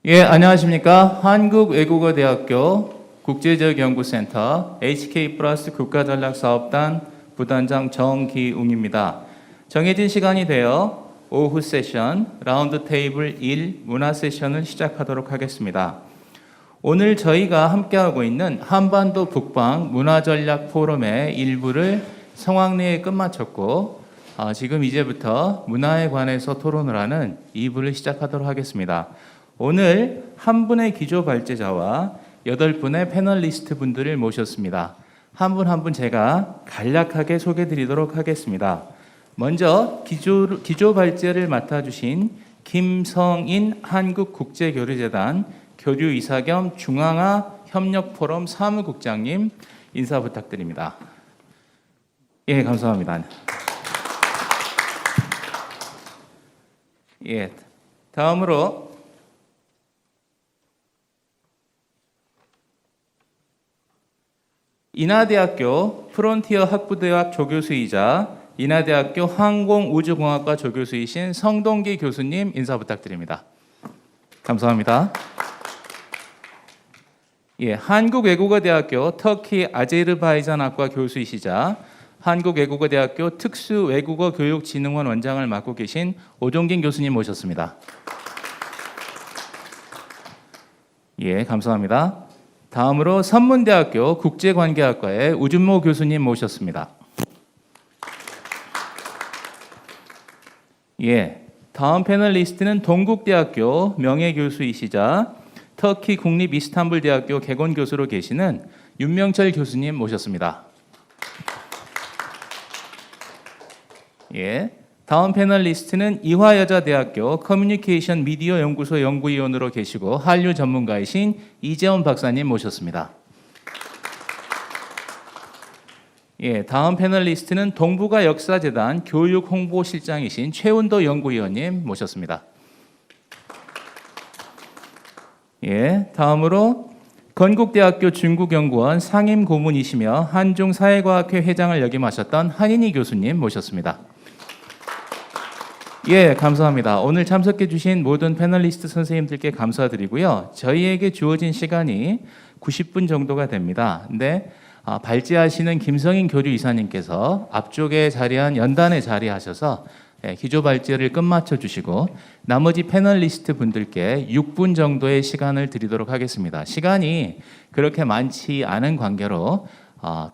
예, 안녕하십니까. 한국외국어대학교 국제지역연구센터 HK 플러스 국가전략사업단 부단장 정기웅입니다. 정해진 시간이 되어 오후 세션 라운드 테이블 1 문화 세션을 시작하도록 하겠습니다. 오늘 저희가 함께하고 있는 한반도 북방 문화전략 포럼의 일부를 성황리에 끝마쳤고 지금 이제부터 문화에 관해서 토론을 하는 2부를 시작하도록 하겠습니다. 오늘 한 분의 기조 발제자와 8분의 패널리스트 분들을 모셨습니다. 한 분 한 분 제가 간략하게 소개해 드리도록 하겠습니다. 먼저 기조 발제를 맡아주신 김성인 한국국제교류재단 교류이사 겸 중앙아 협력포럼 사무국장님 인사 부탁드립니다. 예, 감사합니다. 예, 다음으로 인하대학교 프론티어 학부대학 조교수이자 인하대학교 항공우주공학과 조교수이신 성동기 교수님 인사 부탁드립니다. 감사합니다. 예, 한국외국어대학교 터키 아제르바이잔학과 교수이시자 한국외국어대학교 특수외국어교육진흥원 원장을 맡고 계신 오종긴 교수님 모셨습니다. 예, 감사합니다. 다음으로 선문대학교 국제관계학과의 우준모 교수님 모셨습니다. 예, 다음 패널리스트는 동국대학교 명예교수이시자 터키 국립 이스탄불 대학교 개건교수로 계시는 윤명철 교수님 모셨습니다. 예, 다음 패널리스트는 이화여자대학교 커뮤니케이션 미디어 연구소 연구위원으로 계시고 한류 전문가이신 이재원 박사님 모셨습니다. 예, 다음 패널리스트는 동북아 역사재단 교육 홍보실장이신 최운도 연구위원님 모셨습니다. 예, 다음으로 건국대학교 중국연구원 상임고문이시며 한중사회과학회 회장을 역임하셨던 한인희 교수님 모셨습니다. 예, 감사합니다. 오늘 참석해 주신 모든 패널리스트 선생님들께 감사드리고요. 저희에게 주어진 시간이 90분 정도가 됩니다. 근데 발제하시는 김성인 교류이사님께서 앞쪽에 자리한 연단에 자리하셔서 기조 발제를 끝마쳐 주시고 나머지 패널리스트 분들께 6분 정도의 시간을 드리도록 하겠습니다. 시간이 그렇게 많지 않은 관계로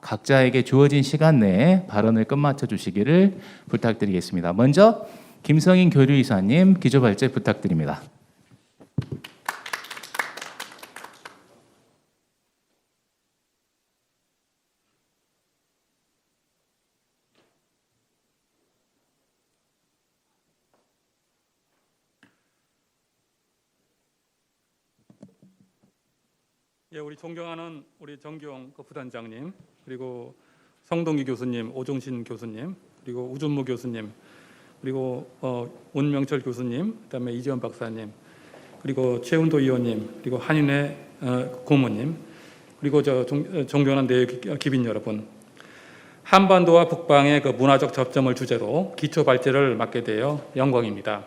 각자에게 주어진 시간 내에 발언을 끝마쳐 주시기를 부탁드리겠습니다. 먼저 김성인 교류이사님 기조 발제 부탁드립니다. 예, 우리 존경하는 우리 정기용 부단장님, 그리고 성동기 교수님, 오종신 교수님, 그리고 우준무 교수님, 그리고 운명철 교수님, 그다음에 이재원 박사님, 그리고 최운도 의원님, 그리고 한인회 고모님, 그리고 존경하는 기빈 여러분, 한반도와 북방의 그 문화적 접점을 주제로 기초 발제를 맡게 되어 영광입니다.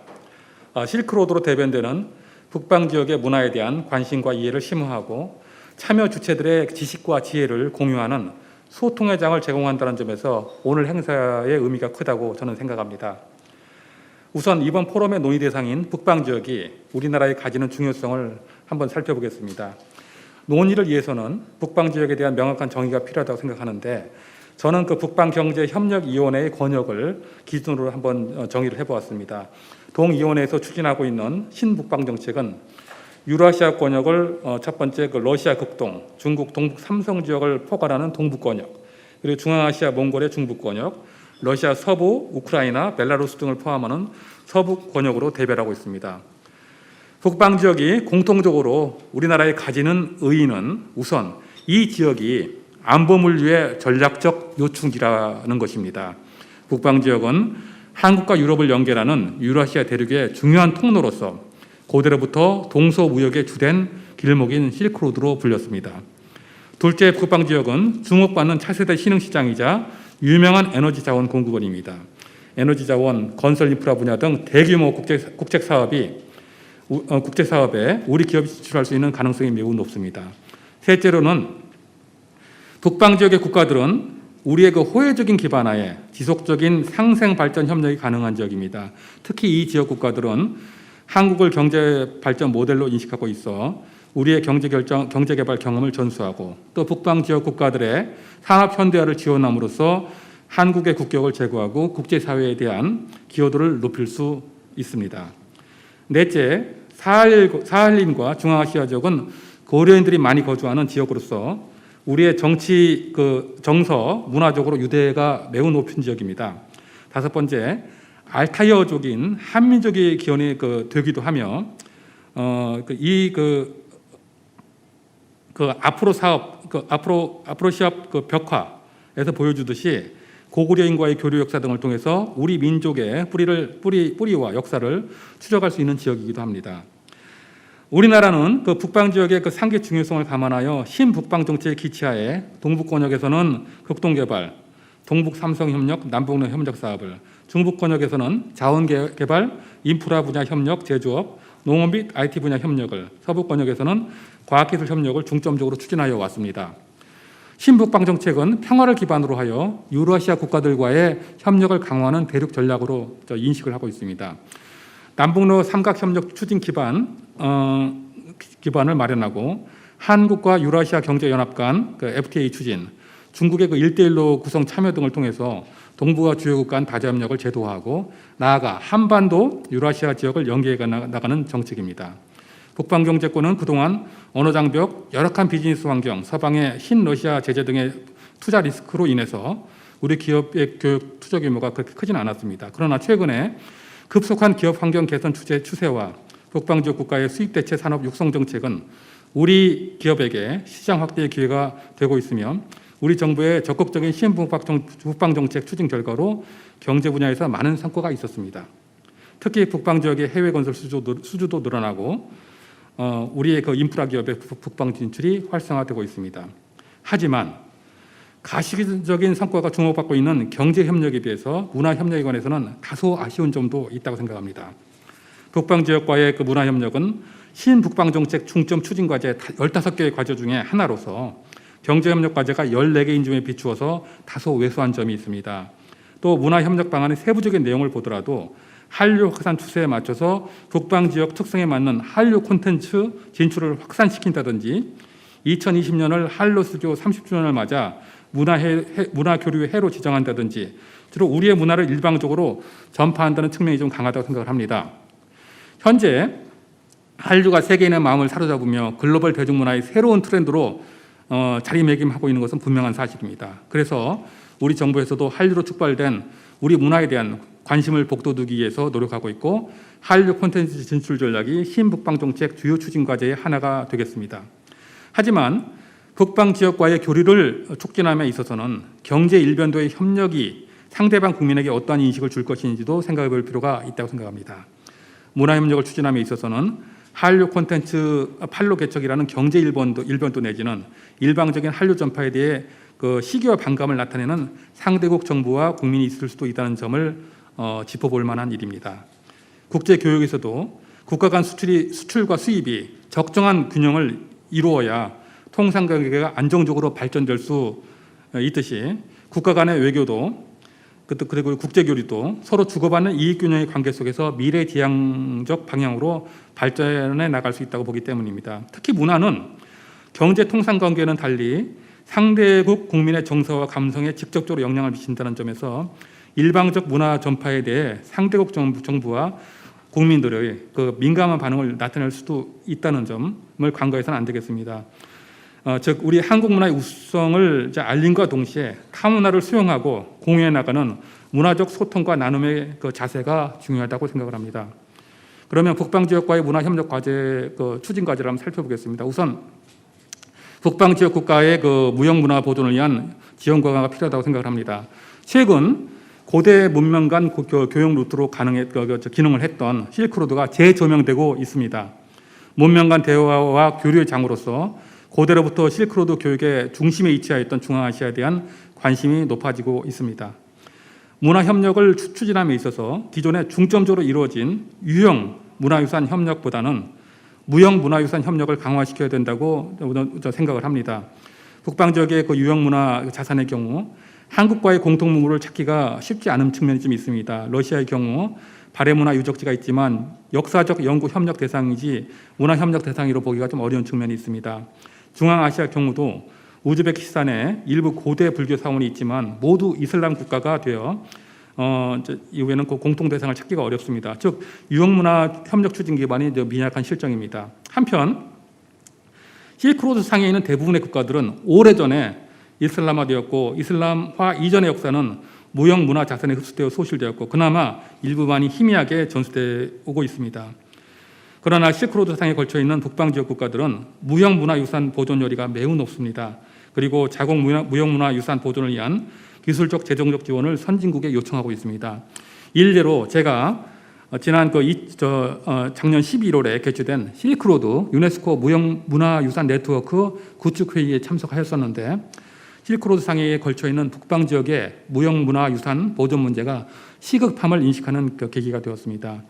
실크로드로 대변되는 북방 지역의 문화에 대한 관심과 이해를 심화하고 참여 주체들의 지식과 지혜를 공유하는 소통의 장을 제공한다는 점에서 오늘 행사의 의미가 크다고 저는 생각합니다. 우선 이번 포럼의 논의 대상인 북방 지역이 우리나라에 가지는 중요성을 한번 살펴보겠습니다. 논의를 위해서는 북방 지역에 대한 명확한 정의가 필요하다고 생각하는데 저는 그 북방경제협력위원회의 권역을 기준으로 한번 정의를 해보았습니다. 동위원회에서 추진하고 있는 신북방 정책은 유라시아 권역을 첫 번째 그 러시아 극동, 중국 동북 삼성 지역을 포괄하는 동북 권역, 그리고 중앙아시아 몽골의 중북 권역, 러시아 서부, 우크라이나, 벨라루스 등을 포함하는 서북 권역으로 대별하고 있습니다. 북방 지역이 공통적으로 우리나라에 가지는 의의는 우선 이 지역이 안보 물류의 전략적 요충지라는 것입니다. 북방 지역은 한국과 유럽을 연결하는 유라시아 대륙의 중요한 통로로서 고대로부터 동서무역의 주된 길목인 실크로드로 불렸습니다. 둘째, 북방 지역은 주목받는 차세대 신흥시장이자 유명한 에너지 자원 공급원입니다. 에너지 자원, 건설 인프라 분야 등 대규모 국책 사업이 국제 사업에 우리 기업이 진출할 수 있는 가능성이 매우 높습니다. 셋째로는 북방 지역의 국가들은 우리의 그 호혜적인 기반 하에 지속적인 상생 발전 협력이 가능한 지역입니다. 특히 이 지역 국가들은 한국을 경제 발전 모델로 인식하고 있어 우리의 경제 개발 경험을 전수하고 또 북방 지역 국가들의 산업 현대화를 지원함으로써 한국의 국격을 제고하고 국제사회에 대한 기여도를 높일 수 있습니다. 넷째, 사할린과 중앙아시아 지역은 고려인들이 많이 거주하는 지역으로서 우리의 정치 정서 문화적으로 유대가 매우 높은 지역입니다. 다섯 번째, 알타이어족인 한민족의 기원이 되기도 하며 앞으로 사업 앞으로 시합 벽화에서 보여주듯이 고구려인과의 교류 역사 등을 통해서 우리 민족의 뿌리와 역사를 추적할 수 있는 지역이기도 합니다. 우리나라는 북방 지역의 상계 중요성을 감안하여 신북방 정책의 기치하에 동북권역에서는 극동개발, 동북삼성협력, 남북농협력 사업을, 중북권역에서는 자원개발, 인프라 분야 협력, 제조업, 농업 및 IT 분야 협력을, 서북권역에서는 과학기술 협력을 중점적으로 추진하여 왔습니다. 신북방 정책은 평화를 기반으로 하여 유러시아 국가들과의 협력을 강화하는 대륙 전략으로 인식을 하고 있습니다. 남북로 삼각협력 추진 기반을 마련하고 한국과 유라시아 경제연합 간 FTA 추진, 중국의 1대1로 구성 참여 등을 통해서 동북아 주요국 간 다자협력을 제도화하고 나아가 한반도 유라시아 지역을 연계해 나가는 정책입니다. 북방경제권은 그동안 언어장벽, 열악한 비즈니스 환경, 서방의 신러시아 제재 등의 투자 리스크로 인해서 우리 기업의 교육 투자 규모가 그렇게 크진 않았습니다. 그러나 최근에 급속한 기업 환경 개선 추세와 북방 지역 국가의 수입 대체 산업 육성 정책은 우리 기업에게 시장 확대의 기회가 되고 있으며 우리 정부의 적극적인 신북방 정책 추진 결과로 경제 분야에서 많은 성과가 있었습니다. 특히 북방 지역의 해외 건설 수주도 늘어나고 우리의 인프라 기업의 북방 진출이 활성화되고 있습니다. 하지만 가시적인 성과가 주목받고 있는 경제 협력에 비해서 문화 협력에 관해서는 다소 아쉬운 점도 있다고 생각합니다. 북방 지역과의 문화 협력은 신북방 정책 중점 추진 과제 15개의 과제 중에 하나로서 경제 협력 과제가 14개인 점에 비추어서 다소 왜소한 점이 있습니다. 또 문화 협력 방안의 세부적인 내용을 보더라도 한류 확산 추세에 맞춰서 북방 지역 특성에 맞는 한류 콘텐츠 진출을 확산시킨다든지 2020년을 한로 수교 30주년을 맞아 문화 교류의 해로 지정한다든지 주로 우리의 문화를 일방적으로 전파한다는 측면이 좀 강하다고 생각을 합니다. 현재 한류가 세계인의 마음을 사로잡으며 글로벌 대중문화의 새로운 트렌드로 자리매김하고 있는 것은 분명한 사실입니다. 그래서 우리 정부에서도 한류로 촉발된 우리 문화에 대한 관심을 복돋우기 위해서 노력하고 있고 한류 콘텐츠 진출 전략이 신북방 정책 주요 추진 과제의 하나가 되겠습니다. 하지만 북방 지역과의 교류를 촉진함에 있어서는 경제 일변도의 협력이 상대방 국민에게 어떠한 인식을 줄 것인지도 생각해 볼 필요가 있다고 생각합니다. 문화협력을 추진함에 있어서는 한류 콘텐츠 판로 개척이라는 경제 일변도 내지는 일방적인 한류 전파에 대해 시기와 반감을 나타내는 상대국 정부와 국민이 있을 수도 있다는 점을 짚어볼 만한 일입니다. 국제 교역에서도 국가 간 수출과 수입이 적정한 균형을 이루어야 통상관계가 안정적으로 발전될 수 있듯이 국가 간의 외교도 그리고 국제교류도 서로 주고받는 이익균형의 관계 속에서 미래지향적 방향으로 발전해 나갈 수 있다고 보기 때문입니다. 특히 문화는 경제 통상관계는 달리 상대국 국민의 정서와 감성에 직접적으로 영향을 미친다는 점에서 일방적 문화 전파에 대해 상대국 정부와 국민들의 민감한 반응을 나타낼 수도 있다는 점을 간과해서는 안 되겠습니다. 즉 우리 한국 문화의 우수성을 알림과 동시에 타 문화를 수용하고 공유해 나가는 문화적 소통과 나눔의 자세가 중요하다고 생각을 합니다. 그러면 북방 지역과의 문화 협력 과제 추진 과제를 한번 살펴보겠습니다. 우선 북방 지역 국가의 무형 문화 보존을 위한 지원 강화가 필요하다고 생각을 합니다. 최근 고대 문명 간 교역 루트로 기능을 했던 실크로드가 재조명되고 있습니다. 문명 간 대화와 교류의 장으로서 고대로부터 실크로드 교육의 중심에 위치하였던 중앙아시아에 대한 관심이 높아지고 있습니다. 문화협력을 추진함에 있어서 기존에 중점적으로 이루어진 유형 문화유산 협력보다는 무형 문화유산 협력을 강화시켜야 된다고 생각을 합니다. 북방 지역의 그 유형 문화 자산의 경우 한국과의 공통문물을 찾기가 쉽지 않은 측면이 좀 있습니다. 러시아의 경우 발해문화 유적지가 있지만 역사적 연구 협력 대상이지 문화 협력 대상으로 보기가 좀 어려운 측면이 있습니다. 중앙아시아 경우도 우즈베키스탄에 일부 고대 불교 사원이 있지만 모두 이슬람 국가가 되어 이후에는 그 공통 대상을 찾기가 어렵습니다. 즉 유형문화 협력 추진 기반이 미약한 실정입니다. 한편 실크로드 상에 있는 대부분의 국가들은 오래전에 이슬람화되었고 이슬람화 이전의 역사는 무형 문화 자산에 흡수되어 소실되었고 그나마 일부만이 희미하게 전수되어 오고 있습니다. 그러나 실크로드 상에 걸쳐 있는 북방 지역 국가들은 무형 문화 유산 보존 요리가 매우 높습니다. 그리고 자국 무형 문화 유산 보존을 위한 기술적 재정적 지원을 선진국에 요청하고 있습니다. 일례로 제가 지난 작년 11월에 개최된 실크로드 유네스코 무형 문화 유산 네트워크 구축 회의에 참석하였었는데 실크로드 상해에 걸쳐 있는 북방 지역의 무형 문화 유산 보존 문제가 시급함을 인식하는 계기가 되었습니다.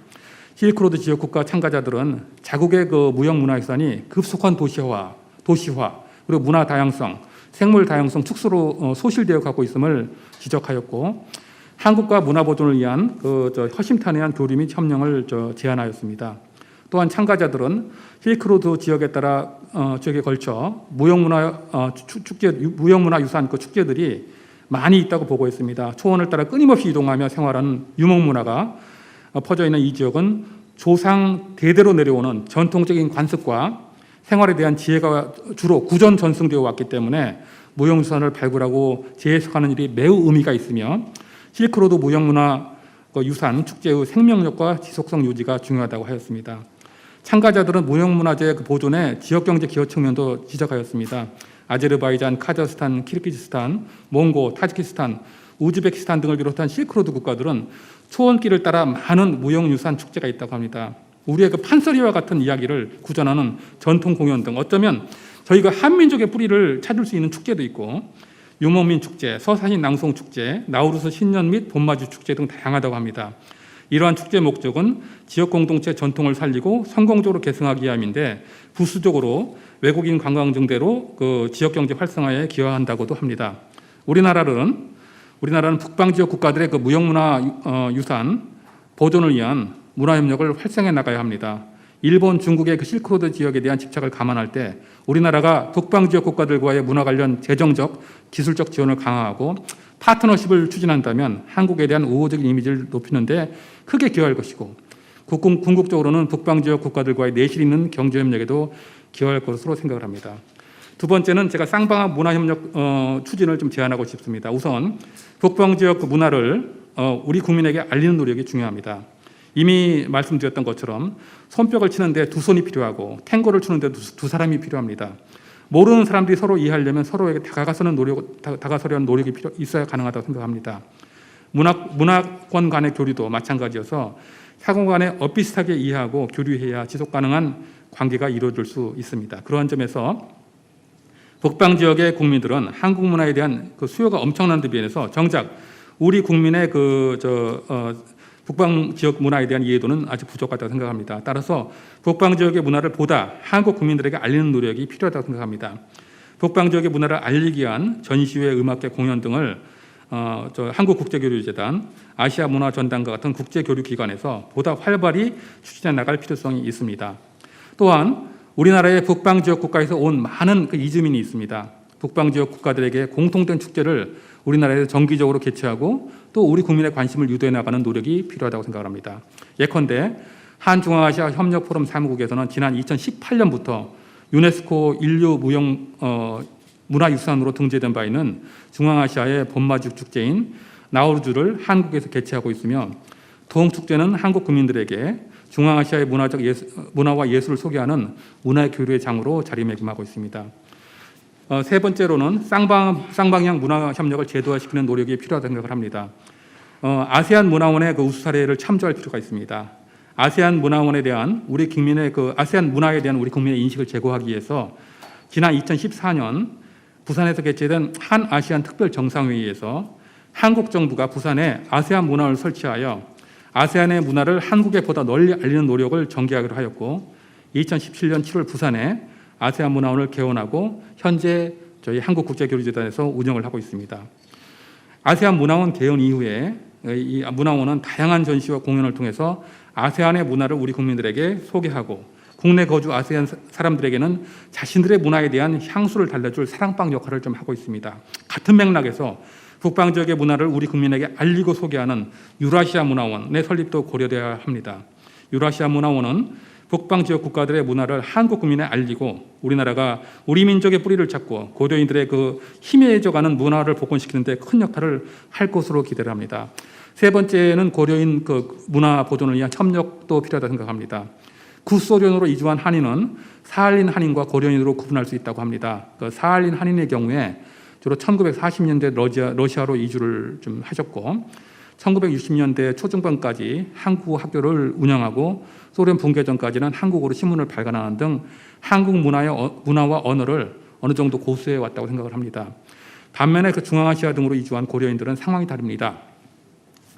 실크로드 지역 국가 참가자들은 자국의 그 무형 문화 유산이 급속한 도시화 그리고 문화 다양성, 생물 다양성 축소로 소실되어 가고 있음을 지적하였고 한국과 문화 보존을 위한 허심탄회한 교류 및 협력을 제안하였습니다. 또한 참가자들은 실크로드 지역에 따라 지역에 걸쳐 무형문화 유산 축제들이 많이 있다고 보고했습니다. 초원을 따라 끊임없이 이동하며 생활하는 유목문화가 퍼져 있는 이 지역은 조상 대대로 내려오는 전통적인 관습과 생활에 대한 지혜가 주로 구전 전승되어 왔기 때문에 무형유산을 발굴하고 재해석하는 일이 매우 의미가 있으며 실크로드 무형문화 유산 축제의 생명력과 지속성 유지가 중요하다고 하였습니다. 참가자들은 무형문화재 보존의 지역경제 기여 측면도 지적하였습니다. 아제르바이잔, 카자흐스탄, 키르기즈스탄, 몽고, 타지키스탄, 우즈베키스탄 등을 비롯한 실크로드 국가들은 초원길을 따라 많은 무형유산 축제가 있다고 합니다. 우리의 그 판서리와 같은 이야기를 구전하는 전통 공연 등 어쩌면 저희가 한민족의 뿌리를 찾을 수 있는 축제도 있고 유목민 축제, 서사신 낭송 축제, 나우루스 신년 및 봄맞이 축제 등 다양하다고 합니다. 이러한 축제 목적은 지역 공동체 전통을 살리고 성공적으로 계승하기 위함인데 부수적으로 외국인 관광 증대로 그 지역 경제 활성화에 기여한다고도 합니다. 우리나라는 북방 지역 국가들의 그 무형문화 유산 보존을 위한 문화협력을 활성화해 나가야 합니다. 일본, 중국의 그 실크로드 지역에 대한 집착을 감안할 때 우리나라가 북방 지역 국가들과의 문화 관련 재정적, 기술적 지원을 강화하고 파트너십을 추진한다면 한국에 대한 우호적인 이미지를 높이는 데 크게 기여할 것이고 궁극적으로는 북방 지역 국가들과의 내실 있는 경제협력에도 기여할 것으로 생각을 합니다. 두 번째는 제가 쌍방향 문화협력 추진을 좀 제안하고 싶습니다. 우선 북방 지역 문화를 우리 국민에게 알리는 노력이 중요합니다. 이미 말씀드렸던 것처럼 손뼉을 치는데 두 손이 필요하고 탱고를 추는데 두 사람이 필요합니다. 모르는 사람들이 서로 이해하려면 서로에게 다가서려는 노력이 있어야 가능하다고 생각합니다. 문화권 간의 교류도 마찬가지여서 상호 간에 엇비슷하게 이해하고 교류해야 지속 가능한 관계가 이루어질 수 있습니다. 그러한 점에서 북방 지역의 국민들은 한국 문화에 대한 그 수요가 엄청난 데 비해서 정작 우리 국민의 북방 지역 문화에 대한 이해도는 아직 부족하다고 생각합니다. 따라서 북방 지역의 문화를 보다 한국 국민들에게 알리는 노력이 필요하다고 생각합니다. 북방 지역의 문화를 알리기 위한 전시회, 음악회, 공연 등을 한국국제교류재단, 아시아문화전당과 같은 국제교류기관에서 보다 활발히 추진해 나갈 필요성이 있습니다. 또한 우리나라의 북방 지역 국가에서 온 많은 그 이주민이 있습니다. 북방 지역 국가들에게 공통된 축제를 우리나라에서 정기적으로 개최하고 또 우리 국민의 관심을 유도해 나가는 노력이 필요하다고 생각합니다. 예컨대 한중앙아시아 협력 포럼 사무국에서는 지난 2018년부터 유네스코 인류 무형 문화유산으로 등재된 바 있는 중앙아시아의 봄맞이 축제인 나우루즈를 한국에서 개최하고 있으며 도홍축제는 한국 국민들에게 중앙아시아의 문화와 예술을 소개하는 문화의 교류의 장으로 자리매김하고 있습니다. 세 번째로는 쌍방향 문화 협력을 제도화시키는 노력이 필요하다고 생각을 합니다. 아세안 문화원의 그 우수 사례를 참조할 필요가 있습니다. 아세안 문화원에 대한 우리 국민의 아세안 문화에 대한 우리 국민의 인식을 제고하기 위해서 지난 2014년 부산에서 개최된 한 아시안 특별 정상회의에서 한국 정부가 부산에 아세안 문화원을 설치하여 아세안의 문화를 한국에 보다 널리 알리는 노력을 전개하기로 하였고 2017년 7월 부산에 아세안 문화원을 개원하고 현재 저희 한국국제교류재단에서 운영을 하고 있습니다. 아세안 문화원 개원 이후에 이 문화원은 다양한 전시와 공연을 통해서 아세안의 문화를 우리 국민들에게 소개하고 국내 거주 아세안 사람들에게는 자신들의 문화에 대한 향수를 달래줄 사랑방 역할을 좀 하고 있습니다. 같은 맥락에서 북방 지역의 문화를 우리 국민에게 알리고 소개하는 유라시아 문화원의 설립도 고려돼야 합니다. 유라시아 문화원은 북방 지역 국가들의 문화를 한국 국민에 알리고 우리나라가 우리 민족의 뿌리를 찾고 고려인들의 그 희미해져가는 문화를 복원시키는 데 큰 역할을 할 것으로 기대를 합니다. 세 번째는 고려인 그 문화 보존을 위한 협력도 필요하다고 생각합니다. 구소련으로 이주한 한인은 사할린 한인과 고려인으로 구분할 수 있다고 합니다. 그 사할린 한인의 경우에 주로 1940년대 러시아로 이주를 좀 하셨고 1960년대 초중반까지 한국 학교를 운영하고 소련 붕괴 전까지는 한국어로 신문을 발간하는 등 한국 문화와 언어를 어느 정도 고수해 왔다고 생각을 합니다. 반면에 그 중앙아시아 등으로 이주한 고려인들은 상황이 다릅니다.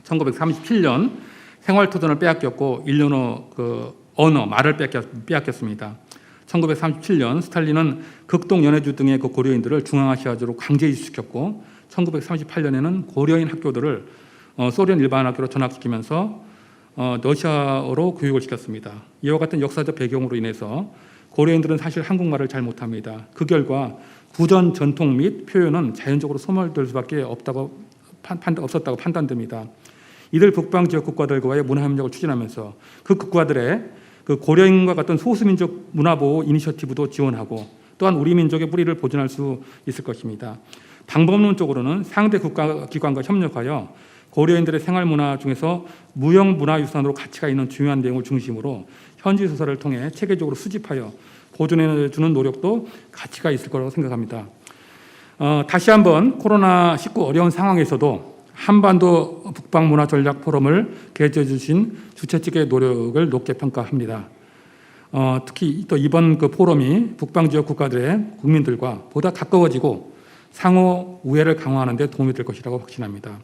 1937년 생활토전을 빼앗겼고 일본어 말을 빼앗겼습니다. 1937년 스탈린은 극동 연해주 등의 그 고려인들을 중앙아시아주로 강제 이주시켰고 1938년에는 고려인 학교들을 소련 일반 학교로 전학시키면서 러시아어로 교육을 시켰습니다. 이와 같은 역사적 배경으로 인해서 고려인들은 사실 한국말을 잘 못합니다. 그 결과 구전 전통 및 표현은 자연적으로 소멸될 수밖에 없었다고 판단됩니다. 이들 북방 지역 국가들과의 문화협력을 추진하면서 그 국가들의 그 고려인과 같은 소수민족 문화보호 이니셔티브도 지원하고 또한 우리 민족의 뿌리를 보존할 수 있을 것입니다. 방법론적으로는 상대 국가기관과 협력하여 고려인들의 생활문화 중에서 무형문화유산으로 가치가 있는 중요한 내용을 중심으로 현지조사를 통해 체계적으로 수집하여 보존해주는 노력도 가치가 있을 거라고 생각합니다. 다시 한번 코로나19 어려운 상황에서도 한반도 북방문화전략 포럼을 개최해 주신 주최 측의 노력을 높게 평가합니다. 특히 또 이번 그 포럼이 북방 지역 국가들의 국민들과 보다 가까워지고 상호 우애를 강화하는 데 도움이 될 것이라고 확신합니다.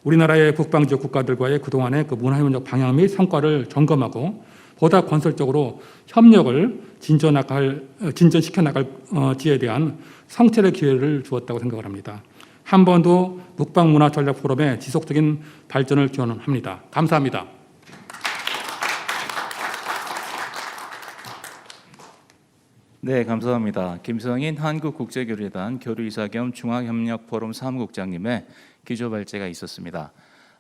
우리나라의 북방 지역 국가들과의 그동안의 그 문화협력 방향 및 성과를 점검하고 보다 건설적으로 협력을 진전시켜 나갈지에 대한 성찰의 기회를 주었다고 생각을 합니다. 한번도 북방문화전략 포럼의 지속적인 발전을 기원합니다. 감사합니다. 네, 감사합니다. 김성인 한국국제교류재단 교류이사 겸 중앙협력포럼 사무국장님의 기조 발제가 있었습니다.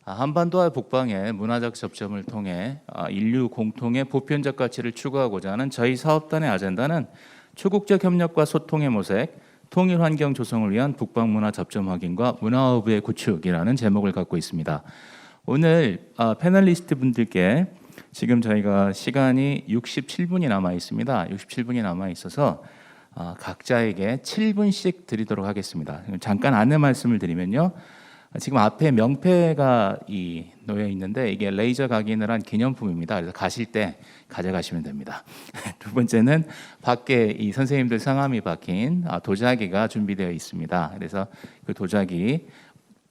한반도와 북방의 문화적 접점을 통해 인류 공통의 보편적 가치를 추구하고자 하는 저희 사업단의 아젠다는 초국적 협력과 소통의 모색, 통일 환경 조성을 위한 북방 문화 접점 확인과 문화허브의 구축이라는 제목을 갖고 있습니다. 오늘 패널리스트 분들께 지금 저희가 시간이 67분이 남아 있습니다. 67분이 남아 있어서 각자에게 7분씩 드리도록 하겠습니다. 잠깐 안내 말씀을 드리면요. 지금 앞에 명패가 놓여 있는데 이게 레이저 각인을 한 기념품입니다. 그래서 가실 때 가져가시면 됩니다. 두 번째는 밖에 이 선생님들 성함이 박힌 도자기가 준비되어 있습니다. 그래서 그 도자기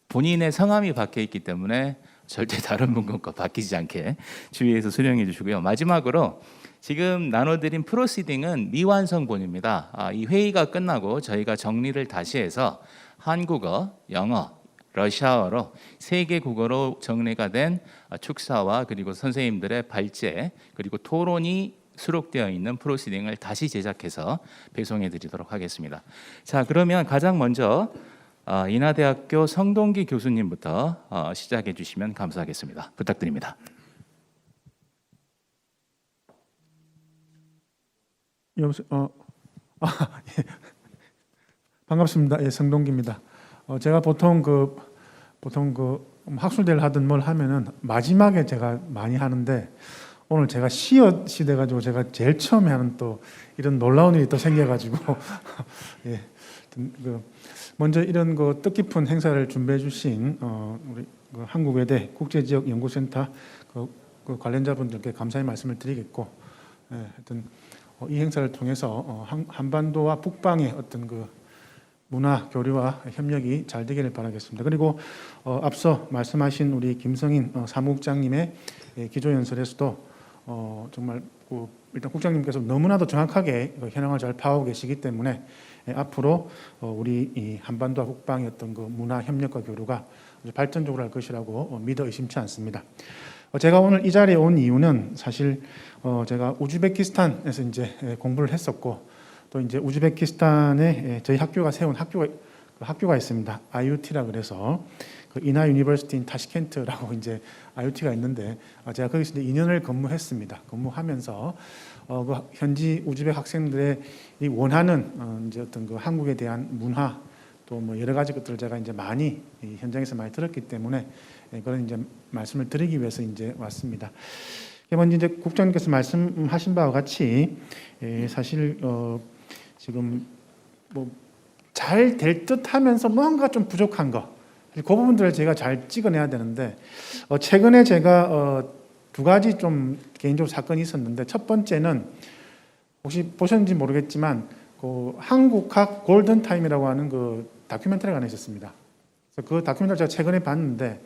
본인의 성함이 박혀 있기 때문에 절대 다른 분 것과 바뀌지 않게 주의해서 수령해 주시고요. 마지막으로 지금 나눠드린 프로시딩은 미완성본입니다. 이 회의가 끝나고 저희가 정리를 다시 해서 한국어, 영어, 러시아어로 3개 국어로 정리가 된 축사와 그리고 선생님들의 발제 그리고 토론이 수록되어 있는 프로시딩을 다시 제작해서 배송해 드리도록 하겠습니다. 자, 그러면 가장 먼저 인하대학교 성동기 교수님부터 시작해 주시면 감사하겠습니다. 부탁드립니다. 여보세요? 예. 반갑습니다. 예, 성동기입니다. 제가 보통 학술대를 하든 뭘 하면은 마지막에 제가 많이 하는데 오늘 제가 시엇이 돼가지고 제가 제일 처음에 하는 또 이런 놀라운 일이 또 생겨가지고 예, 먼저 이런 뜻깊은 행사를 행사해 주신 우리 한국외대 국제지역연구센터 그 관련자분들께 감사의 말씀을 드리겠고, 예, 하여튼 이 행사를 통해서 한반도와 북방의 어떤 문화 교류와 협력이 잘 되기를 바라겠습니다. 그리고 앞서 말씀하신 우리 김성인 사무국장님의 기조연설에서도 정말 일단 국장님께서 너무나도 정확하게 현황을 잘 파악하고 계시기 때문에 앞으로 우리 이 한반도와 북방의 어떤 그 문화 협력과 교류가 아주 발전적으로 할 것이라고 믿어 의심치 않습니다. 제가 오늘 이 자리에 온 이유는 사실 제가 우즈베키스탄에서 이제 공부를 했었고 또 이제 우즈베키스탄에 저희 학교가 세운 학교가 있습니다. IUT라 그래서 그 이나 유니버시티 인 타시켄트라고 이제 IUT가 있는데 제가 거기서 이제 2년을 근무했습니다. 근무하면서 그 현지 우즈벡 학생들의 이 원하는 이제 어떤 그 한국에 대한 문화 또 뭐 여러 가지 것들을 제가 이제 많이 현장에서 많이 들었기 때문에 그런 이제 말씀을 드리기 위해서 이제 왔습니다. 먼저 이제 국장님께서 말씀하신 바와 같이 사실 지금 뭐 잘 될 듯하면서 뭔가 좀 부족한 거, 그 부분들을 제가 잘 찍어내야 되는데 최근에 제가 두 가지 좀 개인적으로 사건이 있었는데 첫 번째는 혹시 보셨는지 모르겠지만 그 한국학 골든타임이라고 하는 그 다큐멘터리가 하나 있었습니다. 그래서 그 다큐멘터리 제가 최근에 봤는데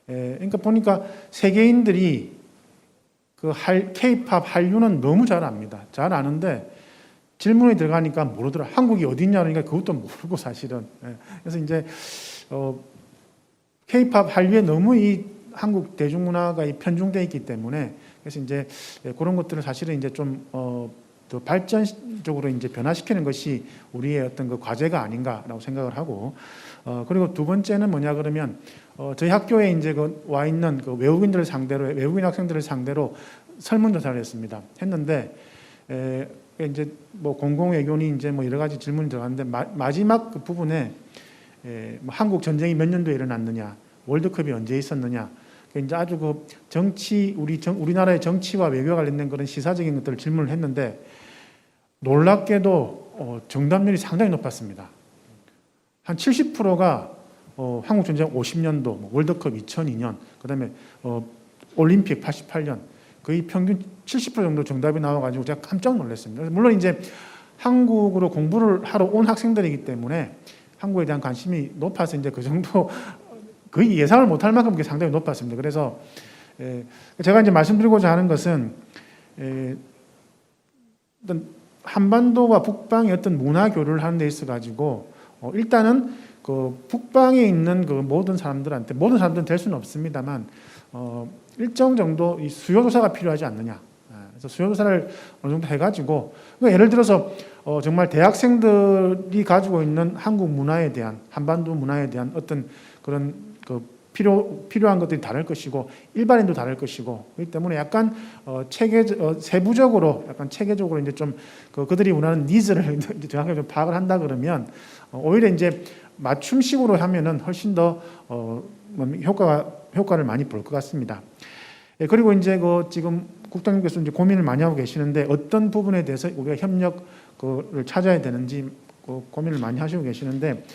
그러니까 보니까 세계인들이 그 K-팝 한류는 너무 잘 압니다. 잘 아는데 질문이 들어가니까 모르더라. 한국이 어디 있냐 그러니까 그것도 모르고 사실은. 그래서 이제 K-팝 한류에 너무 이 한국 대중문화가 편중돼 있기 때문에 그래서 이제 그런 것들을 사실은 이제 좀 더 발전적으로 이제 변화시키는 것이 우리의 어떤 그 과제가 아닌가라고 생각을 하고 그리고 두 번째는 뭐냐 그러면 저희 학교에 이제 와 있는 그 외국인 학생들을 상대로 설문조사를 했는데 이제 뭐 공공외교니 이제 뭐 여러 가지 질문이 들어갔는데 마지막 그 부분에 뭐 한국 전쟁이 몇 년도에 일어났느냐, 월드컵이 언제 있었느냐, 이제 아주 그 정치 우리나라의 정치와 외교와 관련된 그런 시사적인 것들을 질문을 했는데 놀랍게도 정답률이 상당히 높았습니다. 한 70%가 한국 전쟁 50년도, 뭐 월드컵 2002년, 그다음에 올림픽 88년 거의 평균 70% 정도 정답이 나와가지고 제가 깜짝 놀랐습니다. 물론 이제 한국으로 공부를 하러 온 학생들이기 때문에 한국에 대한 관심이 높아서 이제 그 정도 거의 예상을 못할 만큼 그게 상당히 높았습니다. 그래서 제가 이제 말씀드리고자 하는 것은 어떤 한반도와 북방의 어떤 문화 교류를 하는 데 있어 가지고 일단은 그 북방에 있는 그 모든 사람들은 될 수는 없습니다만 일정 정도 이 수요조사가 필요하지 않느냐. 그래서 수요조사를 어느 정도 해가지고 그러니까 예를 들어서 정말 대학생들이 가지고 있는 한국 문화에 대한 한반도 문화에 대한 어떤 그런 그 필요한 것들이 다를 것이고 일반인도 다를 것이고 그렇기 때문에 약간 세부적으로 약간 체계적으로 이제 좀 그들이 원하는 니즈를 정확하게 좀 파악을 한다 그러면 오히려 이제 맞춤식으로 하면은 훨씬 더 효과를 많이 볼 것 같습니다. 그리고 이제 지금 국장님께서 이제 고민을 많이 하고 계시는데 어떤 부분에 대해서 우리가 협력을 찾아야 되는지 고민을 많이 하시고 계시는데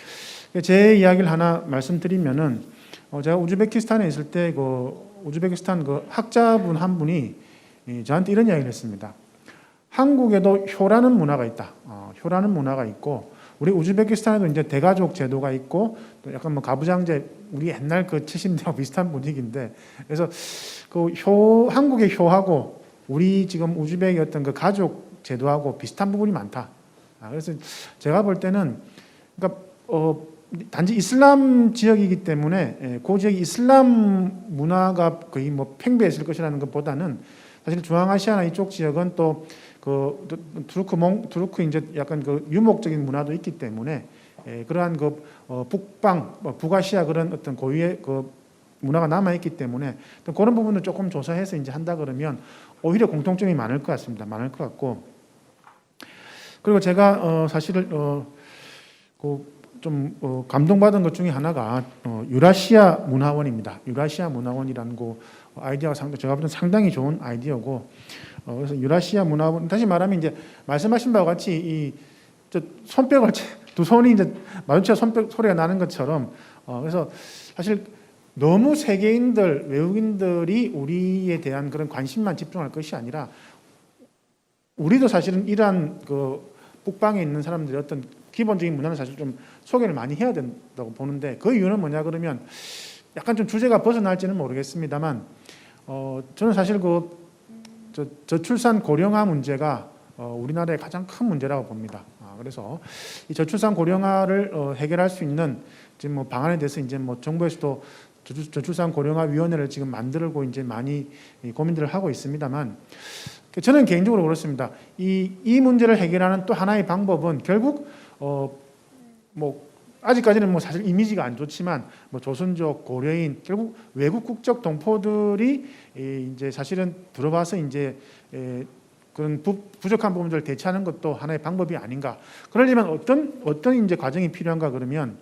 제 이야기를 하나 말씀드리면은 제가 우즈베키스탄에 있을 때 우즈베키스탄 학자분 한 분이 저한테 이런 이야기를 했습니다. 한국에도 효라는 문화가 있다. 효라는 문화가 있고 우리 우즈베키스탄에도 이제 대가족 제도가 있고 또 약간 뭐 가부장제 우리 옛날 그 70년대와 비슷한 분위기인데 그래서 한국의 효하고 우리 지금 우즈벡의 어떤 그 가족 제도하고 비슷한 부분이 많다. 그래서 제가 볼 때는 그러니까 단지 이슬람 지역이기 때문에 그 지역이 이슬람 문화가 거의 뭐 팽배했을 것이라는 것보다는 사실 중앙아시아나 이쪽 지역은 또 투르크 이제 약간 유목적인 문화도 있기 때문에 그러한 북아시아 그런 어떤 고유의 문화가 남아 있기 때문에 또 그런 부분을 조금 조사해서 이제 한다 그러면 오히려 공통점이 많을 것 같습니다. 많을 것 같고 그리고 제가 사실은 좀 감동받은 것 중에 하나가 유라시아 문화원입니다. 유라시아 문화원이라는 아이디어가 제가 볼 때 상당히 좋은 아이디어고 그래서 유라시아 문화원 다시 말하면 이제 말씀하신 바와 같이 손뼉을 두 손이 이제 마주쳐 손뼉 소리가 나는 것처럼 그래서 사실 너무 세계인들 외국인들이 우리에 대한 그런 관심만 집중할 것이 아니라 우리도 사실은 이러한 북방에 있는 사람들의 어떤 기본적인 문화는 사실 좀 소개를 많이 해야 된다고 보는데 그 이유는 뭐냐 그러면 약간 좀 주제가 벗어날지는 모르겠습니다만 저는 사실 저출산 고령화 문제가 우리나라의 가장 큰 문제라고 봅니다. 그래서 이 저출산 고령화를 해결할 수 있는 지금 뭐 방안에 대해서 이제 뭐 정부에서도 저출산 고령화 위원회를 지금 만들고 이제 많이 고민들을 하고 있습니다만 저는 개인적으로 그렇습니다. 이 문제를 해결하는 또 하나의 방법은 결국 뭐 아직까지는 뭐 사실 이미지가 안 좋지만 뭐 조선족, 고려인, 결국 외국 국적 동포들이 이제 사실은 들어와서 이제 그런 부족한 부분들을 대체하는 것도 하나의 방법이 아닌가. 그러려면 어떤 이제 과정이 필요한가 그러면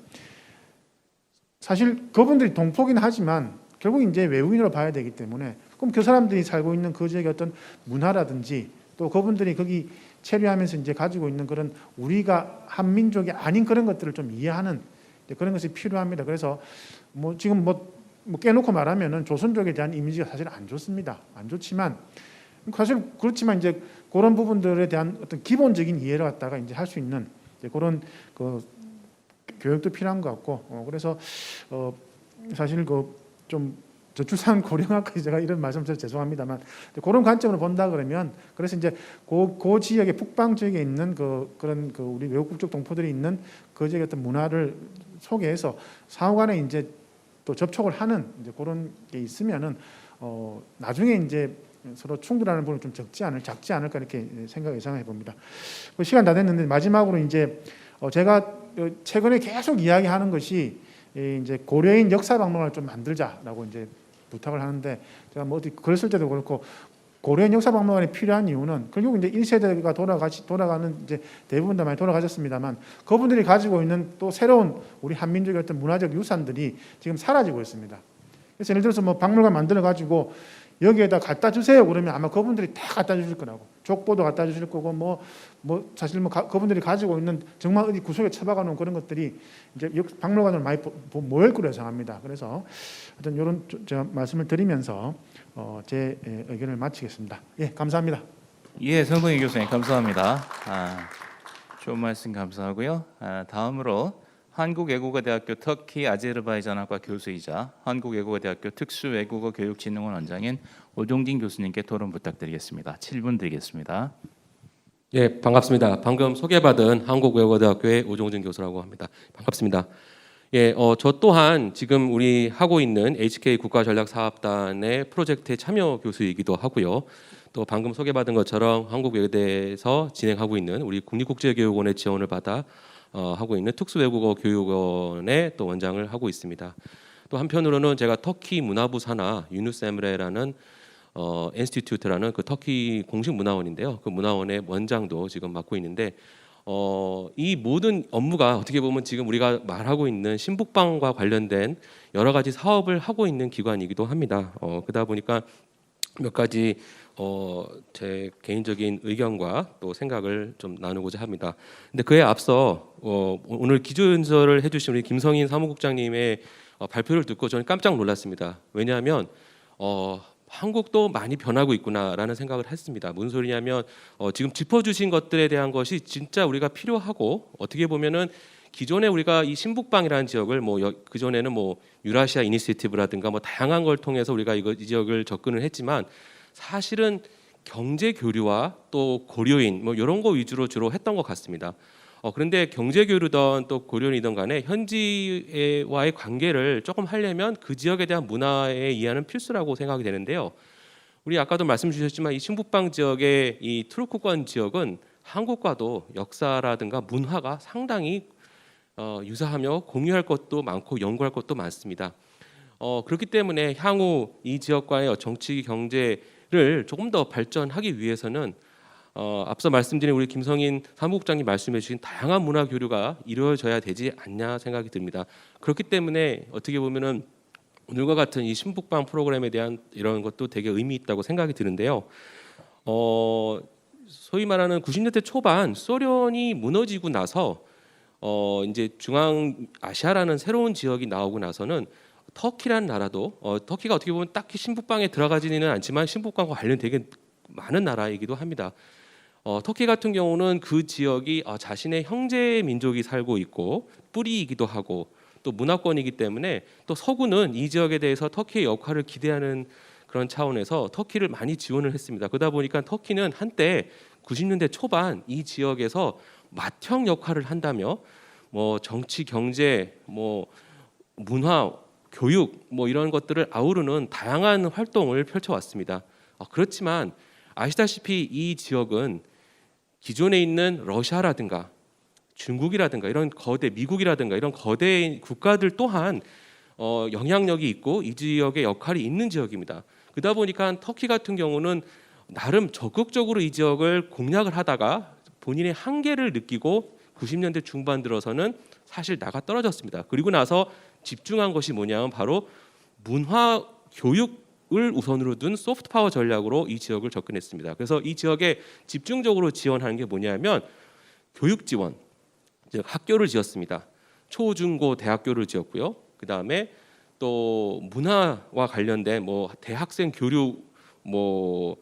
사실 그분들이 동포긴 하지만 결국 이제 외국인으로 봐야 되기 때문에 그럼 그 사람들이 살고 있는 그 지역의 어떤 문화라든지 또 그분들이 거기 체류하면서 이제 가지고 있는 그런 우리가 한민족이 아닌 그런 것들을 좀 이해하는 그런 것이 필요합니다. 그래서 뭐 지금 뭐 깨놓고 말하면은 조선족에 대한 이미지가 사실 안 좋습니다. 안 좋지만 사실 그렇지만 이제 그런 부분들에 대한 어떤 기본적인 이해를 갖다가 이제 할 수 있는 그런 그 교육도 필요한 것 같고 그래서 사실 좀 저출산 고령화까지 제가 이런 말씀드려서 죄송합니다만 그런 관점으로 본다 그러면 그래서 이제 그 지역의 북방 지역에 있는 그런 우리 외국 국적 동포들이 있는 그 지역의 어떤 문화를 소개해서 상호간에 이제 또 접촉을 하는 이제 그런 게 있으면은 나중에 이제 서로 충돌하는 부분은 좀 작지 않을까 이렇게 예상해 봅니다. 시간 다 됐는데 마지막으로 이제 제가 최근에 계속 이야기하는 것이 이제 고려인 역사박물관을 좀 만들자라고 이제 부탁을 하는데 제가 뭐 어디 글 쓸 때도 그렇고 고려인 역사박물관이 필요한 이유는 결국 이제 1세대가 돌아가는 이제 대부분 다 많이 돌아가셨습니다만 그분들이 가지고 있는 또 새로운 우리 한민족의 어떤 문화적 유산들이 지금 사라지고 있습니다. 그래서 예를 들어서 뭐 박물관 만들어 가지고 여기에다 갖다 주세요 그러면 아마 그분들이 다 갖다 주실 거라고 족보도 갖다 주실 거고 뭐 사실 그분들이 가지고 있는 정말 어디 구석에 처박아 놓은 그런 것들이 이제 박물관으로 많이 모일 거로 예상합니다. 그래서 어떤 이런 제가 말씀을 드리면서 제 의견을 마치겠습니다. 예, 감사합니다. 예, 성동희 교수님 감사합니다. 좋은 말씀 감사하고요. 다음으로 한국외국어대학교 터키 아제르바이잔학과 교수이자 한국외국어대학교 특수외국어교육진흥원 원장인 오종진 교수님께 토론 부탁드리겠습니다. 7분 드리겠습니다. 예, 반갑습니다. 방금 소개받은 한국외국어대학교의 오종진 교수라고 합니다. 반갑습니다. 예, 저 또한 지금 우리 하고 있는 HK 국가전략사업단의 프로젝트에 참여 교수이기도 하고요. 또 방금 소개받은 것처럼 한국외대에서 진행하고 있는 우리 국립국제교육원의 지원을 받아 하고 있는 특수외국어 교육원의 또 원장을 하고 있습니다. 또 한편으로는 제가 터키 문화부 산하 유누스 엠레라는 인스티튜트라는 그 터키 공식 문화원인데요. 그 문화원의 원장도 지금 맡고 있는데 이 모든 업무가 어떻게 보면 지금 우리가 말하고 있는 신북방과 관련된 여러 가지 사업을 하고 있는 기관이기도 합니다. 그러다 보니까 몇 가지 제 개인적인 의견과 또 생각을 좀 나누고자 합니다. 근데 그에 앞서 오늘 기조연설을 해주신 우리 김성인 사무국장님의 발표를 듣고 저는 깜짝 놀랐습니다. 왜냐하면 한국도 많이 변하고 있구나라는 생각을 했습니다. 무슨 소리냐면 지금 짚어주신 것들에 대한 것이 진짜 우리가 필요하고 어떻게 보면은 기존에 우리가 이 신북방이라는 지역을 그 전에는 유라시아 이니시티브라든가 다양한 걸 통해서 우리가 이 지역을 접근을 했지만 사실은 경제 교류와 또 고려인 이런 거 위주로 주로 했던 것 같습니다. 그런데 경제 교류든 또 고려인이든 간에 현지와의 관계를 조금 하려면 그 지역에 대한 문화의 이해는 필수라고 생각이 되는데요. 우리 아까도 말씀 주셨지만 이 신북방 지역의 이 투르크권 지역은 한국과도 역사라든가 문화가 상당히 유사하며 공유할 것도 많고 연구할 것도 많습니다. 그렇기 때문에 향후 이 지역과의 정치 경제를 조금 더 발전하기 위해서는 앞서 말씀드린 우리 김성인 사무국장님 말씀해 주신 다양한 문화 교류가 이루어져야 되지 않냐 생각이 듭니다. 그렇기 때문에 어떻게 보면은 오늘과 같은 이 신북방 프로그램에 대한 이런 것도 되게 의미 있다고 생각이 드는데요. 소위 말하는 90년대 초반 소련이 무너지고 나서 이제 중앙아시아라는 새로운 지역이 나오고 나서는 터키라는 나라도 터키가 어떻게 보면 딱히 신북방에 들어가지는 않지만 신북방과 관련 되게 많은 나라이기도 합니다. 터키 같은 경우는 그 지역이 자신의 형제 민족이 살고 있고 뿌리이기도 하고 또 문화권이기 때문에 또 서구는 이 지역에 대해서 터키의 역할을 기대하는 그런 차원에서 터키를 많이 지원을 했습니다. 그러다 보니까 터키는 한때 90년대 초반 이 지역에서 맏형 역할을 한다며 뭐 정치, 경제, 뭐 문화, 교육 뭐 이런 것들을 아우르는 다양한 활동을 펼쳐왔습니다. 그렇지만 아시다시피 이 지역은 기존에 있는 러시아라든가 중국이라든가 이런 거대 미국이라든가 이런 거대 국가들 또한 영향력이 있고 이 지역의 역할이 있는 지역입니다. 그러다 보니까 터키 같은 경우는 나름 적극적으로 이 지역을 공략을 하다가 본인의 한계를 느끼고 90년대 중반 들어서는 사실 나가 떨어졌습니다. 그리고 나서 집중한 것이 뭐냐면 바로 문화 교육을 우선으로 둔 소프트 파워 전략으로 이 지역을 접근했습니다. 그래서 이 지역에 집중적으로 지원하는 게 뭐냐면 교육 지원, 즉 학교를 지었습니다. 초, 중, 고 대학교를 지었고요. 그 다음에 또 문화와 관련된 뭐 대학생 교류 뭐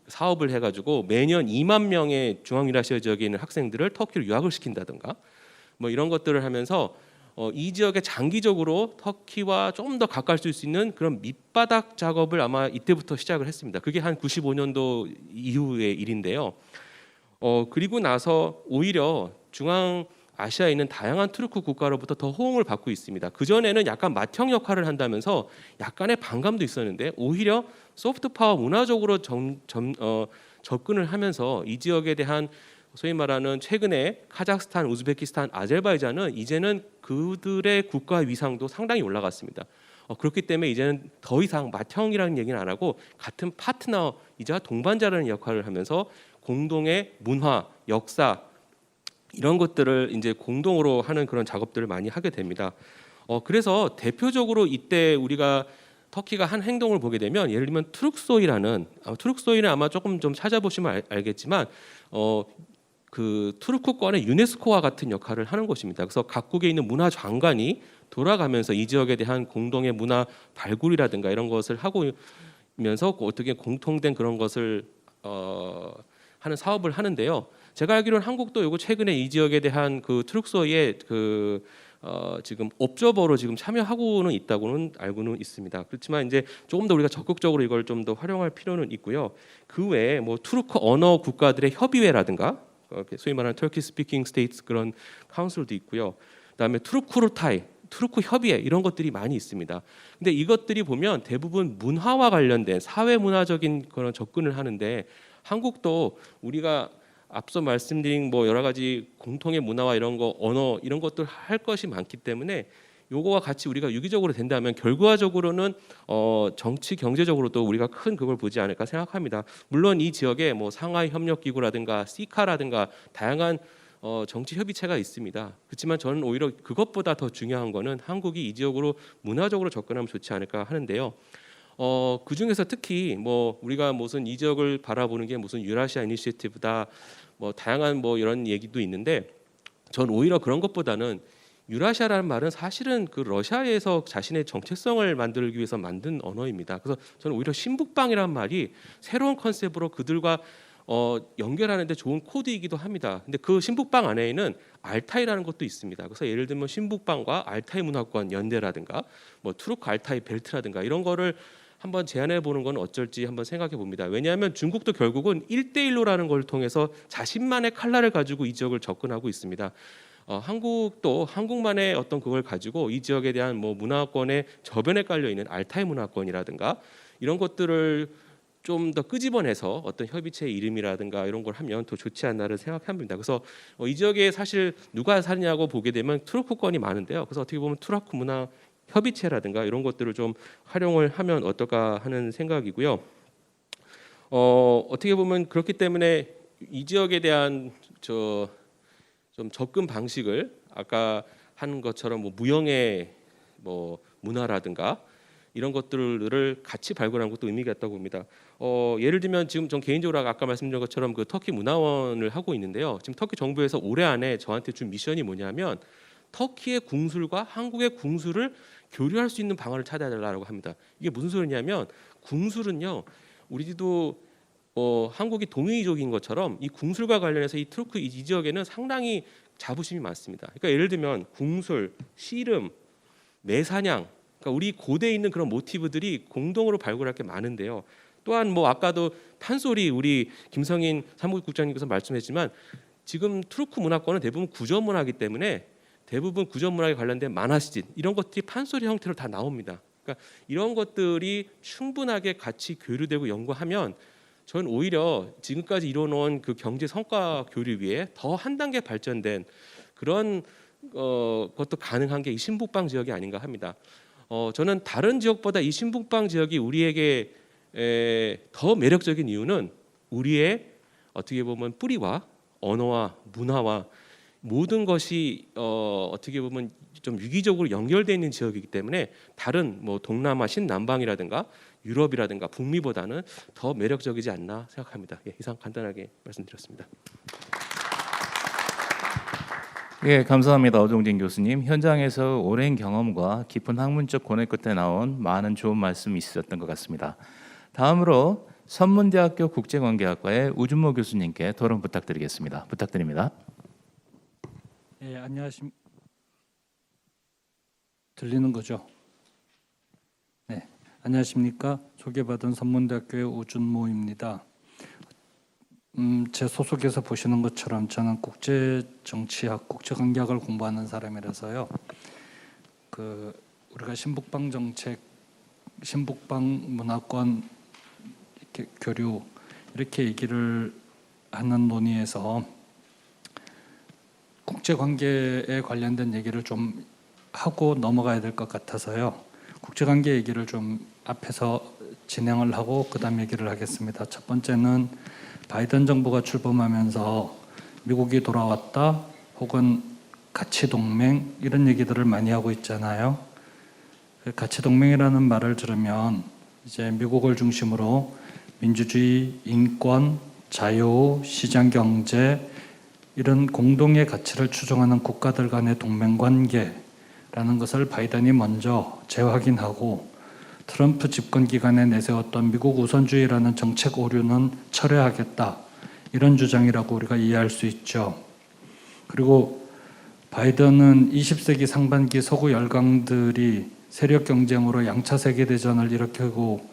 사업을 해가지고 매년 2만 명의 중앙유라시아 지역에 있는 학생들을 터키로 유학을 시킨다든가 뭐 이런 것들을 하면서 이 지역에 장기적으로 터키와 좀 더 가까울 수 있는 그런 밑바닥 작업을 아마 이때부터 시작을 했습니다. 그게 한 95년도 이후의 일인데요. 그리고 나서 오히려 중앙 아시아에 있는 다양한 투르크 국가로부터 더 호응을 받고 있습니다. 그 전에는 약간 맏형 역할을 한다면서 약간의 반감도 있었는데 오히려 소프트 파워 문화적으로 접근을 하면서 이 지역에 대한 소위 말하는 최근에 카자흐스탄, 우즈베키스탄, 아제르바이잔은 이제는 그들의 국가 위상도 상당히 올라갔습니다. 그렇기 때문에 이제는 더 이상 맏형이라는 얘기는 안 하고 같은 파트너이자 동반자라는 역할을 하면서 공동의 문화, 역사 이런 것들을 이제 공동으로 하는 그런 작업들을 많이 하게 됩니다. 그래서 대표적으로 이때 우리가 터키가 한 행동을 보게 되면 예를 들면 투룩소이는 아마 조금 좀 찾아보시면 알겠지만 그 투르크권의 유네스코와 같은 역할을 하는 것입니다. 그래서 각국에 있는 문화 장관이 돌아가면서 이 지역에 대한 공동의 문화 발굴이라든가 이런 것을 하고 면서 어떻게 공통된 그런 것을 하는 사업을 하는데요. 제가 알기로는 한국도 요거 최근에 이 지역에 대한 그 투룩소의 지금 옵저버로 지금 참여하고는 있다고는 알고는 있습니다. 그렇지만 이제 조금 더 우리가 적극적으로 이걸 좀 더 활용할 필요는 있고요. 그 외에 뭐 투르크 언어 국가들의 협의회라든가 소위 말하는 터키 스피킹 스테이트 그런 카운슬도 있고요. 그다음에 투르크루타이 투르크 협의회 이런 것들이 많이 있습니다. 근데 이것들이 보면 대부분 문화와 관련된 사회 문화적인 그런 접근을 하는데 한국도 우리가 앞서 말씀드린 뭐 여러 가지 공통의 문화와 이런 거 언어 이런 것들 할 것이 많기 때문에 요거와 같이 우리가 유기적으로 된다면 결과적으로는 정치 경제적으로도 우리가 큰 그걸 보지 않을까 생각합니다. 물론 이 지역에 뭐 상하이 협력기구라든가 시카라든가 다양한 정치 협의체가 있습니다. 그렇지만 저는 오히려 그것보다 더 중요한 거는 한국이 이 지역으로 문화적으로 접근하면 좋지 않을까 하는데요. 그 중에서 특히 뭐 우리가 무슨 이 지역을 바라보는 게 무슨 유라시아 이니시애티브다 뭐 다양한 뭐 이런 얘기도 있는데 전 오히려 그런 것보다는 유라시아라는 말은 사실은 그 러시아에서 자신의 정체성을 만들기 위해서 만든 언어입니다. 그래서 저는 오히려 신북방이라는 말이 새로운 컨셉으로 그들과 연결하는데 좋은 코드이기도 합니다. 근데 그 신북방 안에는 알타이라는 것도 있습니다. 그래서 예를 들면 신북방과 알타이 문화권 연대라든가 뭐 투르크 알타이 벨트라든가 이런 거를 한번 제안해 보는 건 어쩔지 한번 생각해 봅니다. 왜냐하면 중국도 결국은 1대1로라는 걸 통해서 자신만의 칼날을 가지고 이 지역을 접근하고 있습니다. 한국도 한국만의 어떤 그걸 가지고 이 지역에 대한 뭐 문화권의 저변에 깔려 있는 알타이 문화권이라든가 이런 것들을 좀 더 끄집어내서 어떤 협의체의 이름이라든가 이런 걸 하면 더 좋지 않나를 생각합니다. 그래서 이 지역에 사실 누가 사느냐고 보게 되면 투르크권이 많은데요. 그래서 어떻게 보면 투르크 문화 협의체라든가 이런 것들을 좀 활용을 하면 어떨까 하는 생각이고요. 어떻게 보면 그렇기 때문에 이 지역에 대한 좀 접근 방식을 아까 한 것처럼 뭐 무형의 뭐 문화라든가 이런 것들을 같이 발굴하는 것도 의미가 있다고 봅니다. 예를 들면 지금 전 개인적으로 아까 말씀드린 것처럼 그 터키 문화원을 하고 있는데요. 지금 터키 정부에서 올해 안에 저한테 준 미션이 뭐냐면 터키의 궁술과 한국의 궁술을 교류할 수 있는 방안을 찾아달라고 합니다. 이게 무슨 소리냐면 궁술은요. 우리도 한국이 동이족인 것처럼 이 궁술과 관련해서 이 투르크 이 지역에는 상당히 자부심이 많습니다. 그러니까 예를 들면 궁술, 씨름, 매사냥, 그러니까 우리 고대에 있는 그런 모티브들이 공동으로 발굴할 게 많은데요. 또한 뭐 아까도 판소리 우리 김성인 사무국장님께서 말씀했지만 지금 투르크 문화권은 대부분 구전 문화이기 때문에 대부분 구전 문화에 관련된 만화 시집 이런 것들이 판소리 형태로 다 나옵니다. 그러니까 이런 것들이 충분하게 같이 교류되고 연구하면 저는 오히려 지금까지 이뤄놓은 그 경제 성과 교류 위에 더 한 단계 발전된 그런 것도 가능한 게 이 신북방 지역이 아닌가 합니다. 저는 다른 지역보다 이 신북방 지역이 우리에게 더 매력적인 이유는 우리의 어떻게 보면 뿌리와 언어와 문화와 모든 것이 어떻게 보면 좀 유기적으로 연결되어 있는 지역이기 때문에 다른 뭐 동남아 신남방이라든가 유럽이라든가 북미보다는 더 매력적이지 않나 생각합니다. 예, 이상 간단하게 말씀드렸습니다. 예, 감사합니다. 오종진 교수님. 현장에서 오랜 경험과 깊은 학문적 고뇌 끝에 나온 많은 좋은 말씀이 있었던 것 같습니다. 다음으로 선문대학교 국제관계학과의 우준모 교수님께 토론 부탁드리겠습니다. 부탁드립니다. 예, 안녕하십니까. 들리는 거죠? 네, 안녕하십니까. 소개받은 선문대학교의 우준모입니다. 제 소속에서 보시는 것처럼 저는 국제정치학, 국제관계학을 공부하는 사람이라서요. 우리가 신북방 정책, 신북방 문화권 이렇게 교류 이렇게 얘기를 하는 논의에서 국제관계에 관련된 얘기를 좀 하고 넘어가야 될 것 같아서요. 국제관계 얘기를 좀 앞에서 진행을 하고 그다음 얘기를 하겠습니다. 첫 번째는 바이든 정부가 출범하면서 미국이 돌아왔다 혹은 가치동맹 이런 얘기들을 많이 하고 있잖아요. 가치동맹이라는 말을 들으면 이제 미국을 중심으로 민주주의, 인권, 자유, 시장경제 이런 공동의 가치를 추종하는 국가들 간의 동맹관계라는 것을 바이든이 먼저 재확인하고 트럼프 집권 기간에 내세웠던 미국 우선주의라는 정책 오류는 철회하겠다 이런 주장이라고 우리가 이해할 수 있죠. 그리고 바이든은 20세기 상반기 서구 열강들이 세력 경쟁으로 양차 세계대전을 일으키고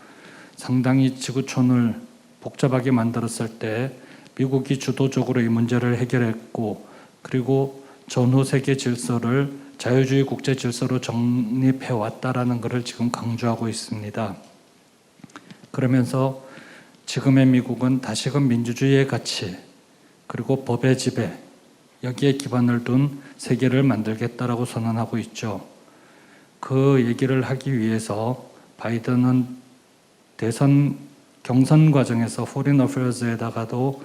상당히 지구촌을 복잡하게 만들었을 때 미국이 주도적으로 이 문제를 해결했고 그리고 전후 세계 질서를 자유주의 국제 질서로 정립해 왔다라는 것을 지금 강조하고 있습니다. 그러면서 지금의 미국은 다시금 민주주의의 가치 그리고 법의 지배 여기에 기반을 둔 세계를 만들겠다라고 선언하고 있죠. 그 얘기를 하기 위해서 바이든은 대선 경선 과정에서 포린 어페어즈에다가도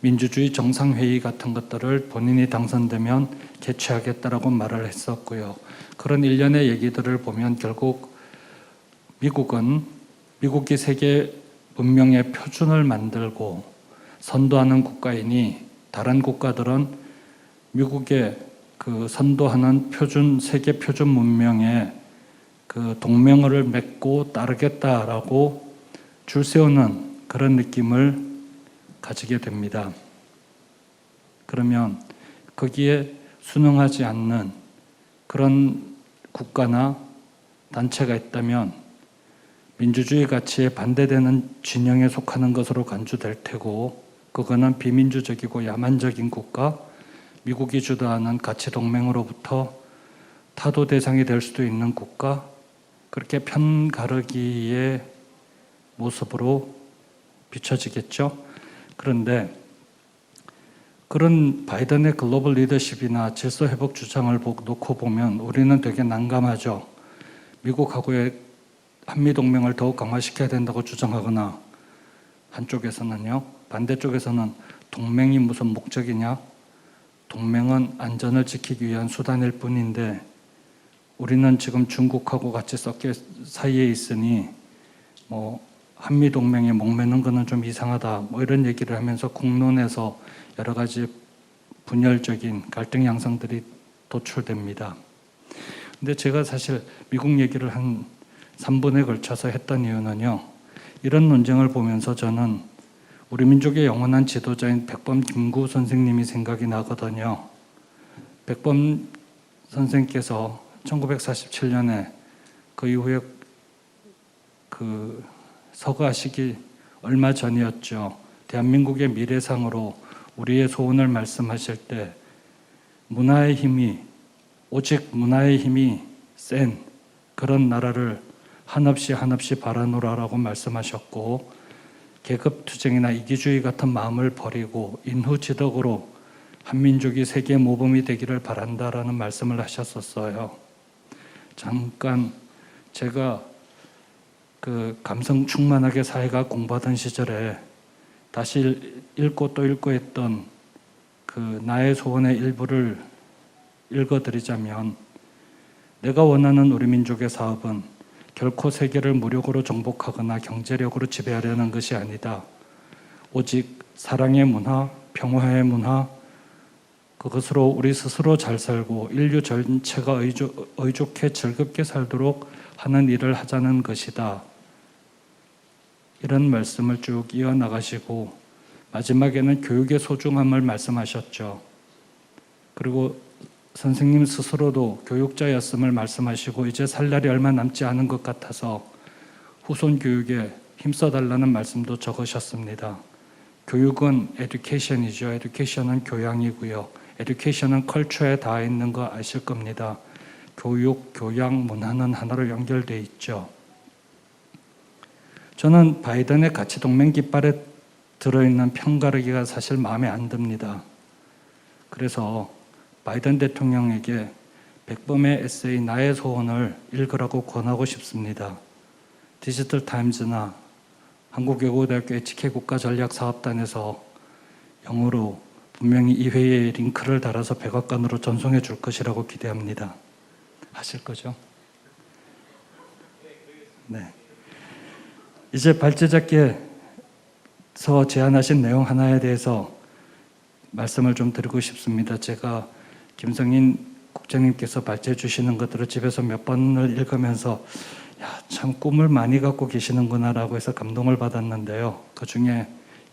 민주주의 정상회의 같은 것들을 본인이 당선되면 개최하겠다라고 말을 했었고요. 그런 일련의 얘기들을 보면 결국 미국이 세계 문명의 표준을 만들고 선도하는 국가이니 다른 국가들은 미국의 그 선도하는 표준 세계 표준 문명에 그 동맹을 맺고 따르겠다라고 줄 세우는 그런 느낌을 가지게 됩니다. 그러면 거기에 순응하지 않는 그런 국가나 단체가 있다면 민주주의 가치에 반대되는 진영에 속하는 것으로 간주될 테고 그거는 비민주적이고 야만적인 국가, 미국이 주도하는 가치 동맹으로부터 타도 대상이 될 수도 있는 국가, 그렇게 편가르기의 모습으로 비춰지겠죠. 그런데 그런 바이든의 글로벌 리더십이나 질서 회복 주장을 놓고 보면 우리는 되게 난감하죠. 미국하고의 한미동맹을 더욱 강화시켜야 된다고 주장하거나 한쪽에서는요. 반대쪽에서는 동맹이 무슨 목적이냐? 동맹은 안전을 지키기 위한 수단일 뿐인데 우리는 지금 중국하고 같이 섞여 사이에 있으니 한미 동맹에 목매는 거는 좀 이상하다. 이런 얘기를 하면서 국론에서 여러 가지 분열적인 갈등 양상들이 도출됩니다. 근데 제가 사실 미국 얘기를 한 3분에 걸쳐서 했던 이유는요. 이런 논쟁을 보면서 저는 우리 민족의 영원한 지도자인 백범 김구 선생님이 생각이 나거든요. 백범 선생께서 1947년에 그 이후에 서거하시기 얼마 전이었죠. 대한민국의 미래상으로 우리의 소원을 말씀하실 때 오직 문화의 힘이 센 그런 나라를 한없이 바라노라라고 말씀하셨고, 계급투쟁이나 이기주의 같은 마음을 버리고 인후지덕으로 한민족이 세계 모범이 되기를 바란다라는 말씀을 하셨었어요. 잠깐 제가 감성 충만하게 사회가 공부하던 시절에 다시 읽고 또 읽고 했던 나의 소원의 일부를 읽어드리자면, 내가 원하는 우리 민족의 사업은 결코 세계를 무력으로 정복하거나 경제력으로 지배하려는 것이 아니다. 오직 사랑의 문화, 평화의 문화, 그것으로 우리 스스로 잘 살고 인류 전체가 의족해 즐겁게 살도록 하는 일을 하자는 것이다. 이런 말씀을 쭉 이어나가시고 마지막에는 교육의 소중함을 말씀하셨죠. 그리고 선생님 스스로도 교육자였음을 말씀하시고 이제 살 날이 얼마 남지 않은 것 같아서 후손 교육에 힘써달라는 말씀도 적으셨습니다. 교육은 education이죠. education은 교양이고요. education은 컬처에 닿아 있는 거 아실 겁니다. 교육, 교양, 문화는 하나로 연결되어 있죠. 저는 바이든의 가치 동맹 깃발에 들어있는 편가르기가 사실 마음에 안 듭니다. 그래서 바이든 대통령에게 백범의 에세이 나의 소원을 읽으라고 권하고 싶습니다. 디지털 타임즈나 한국외국어대학교 HK 국가전략사업단에서 영어로 분명히 이 회의에 링크를 달아서 백악관으로 전송해 줄 것이라고 기대합니다. 하실 거죠? 네. 이제 발제자께서 제안하신 내용 하나에 대해서 말씀을 좀 드리고 싶습니다. 제가 김성인 국장님께서 발제해 주시는 것들을 집에서 몇 번을 읽으면서 참 꿈을 많이 갖고 계시는구나라고 해서 감동을 받았는데요. 그 중에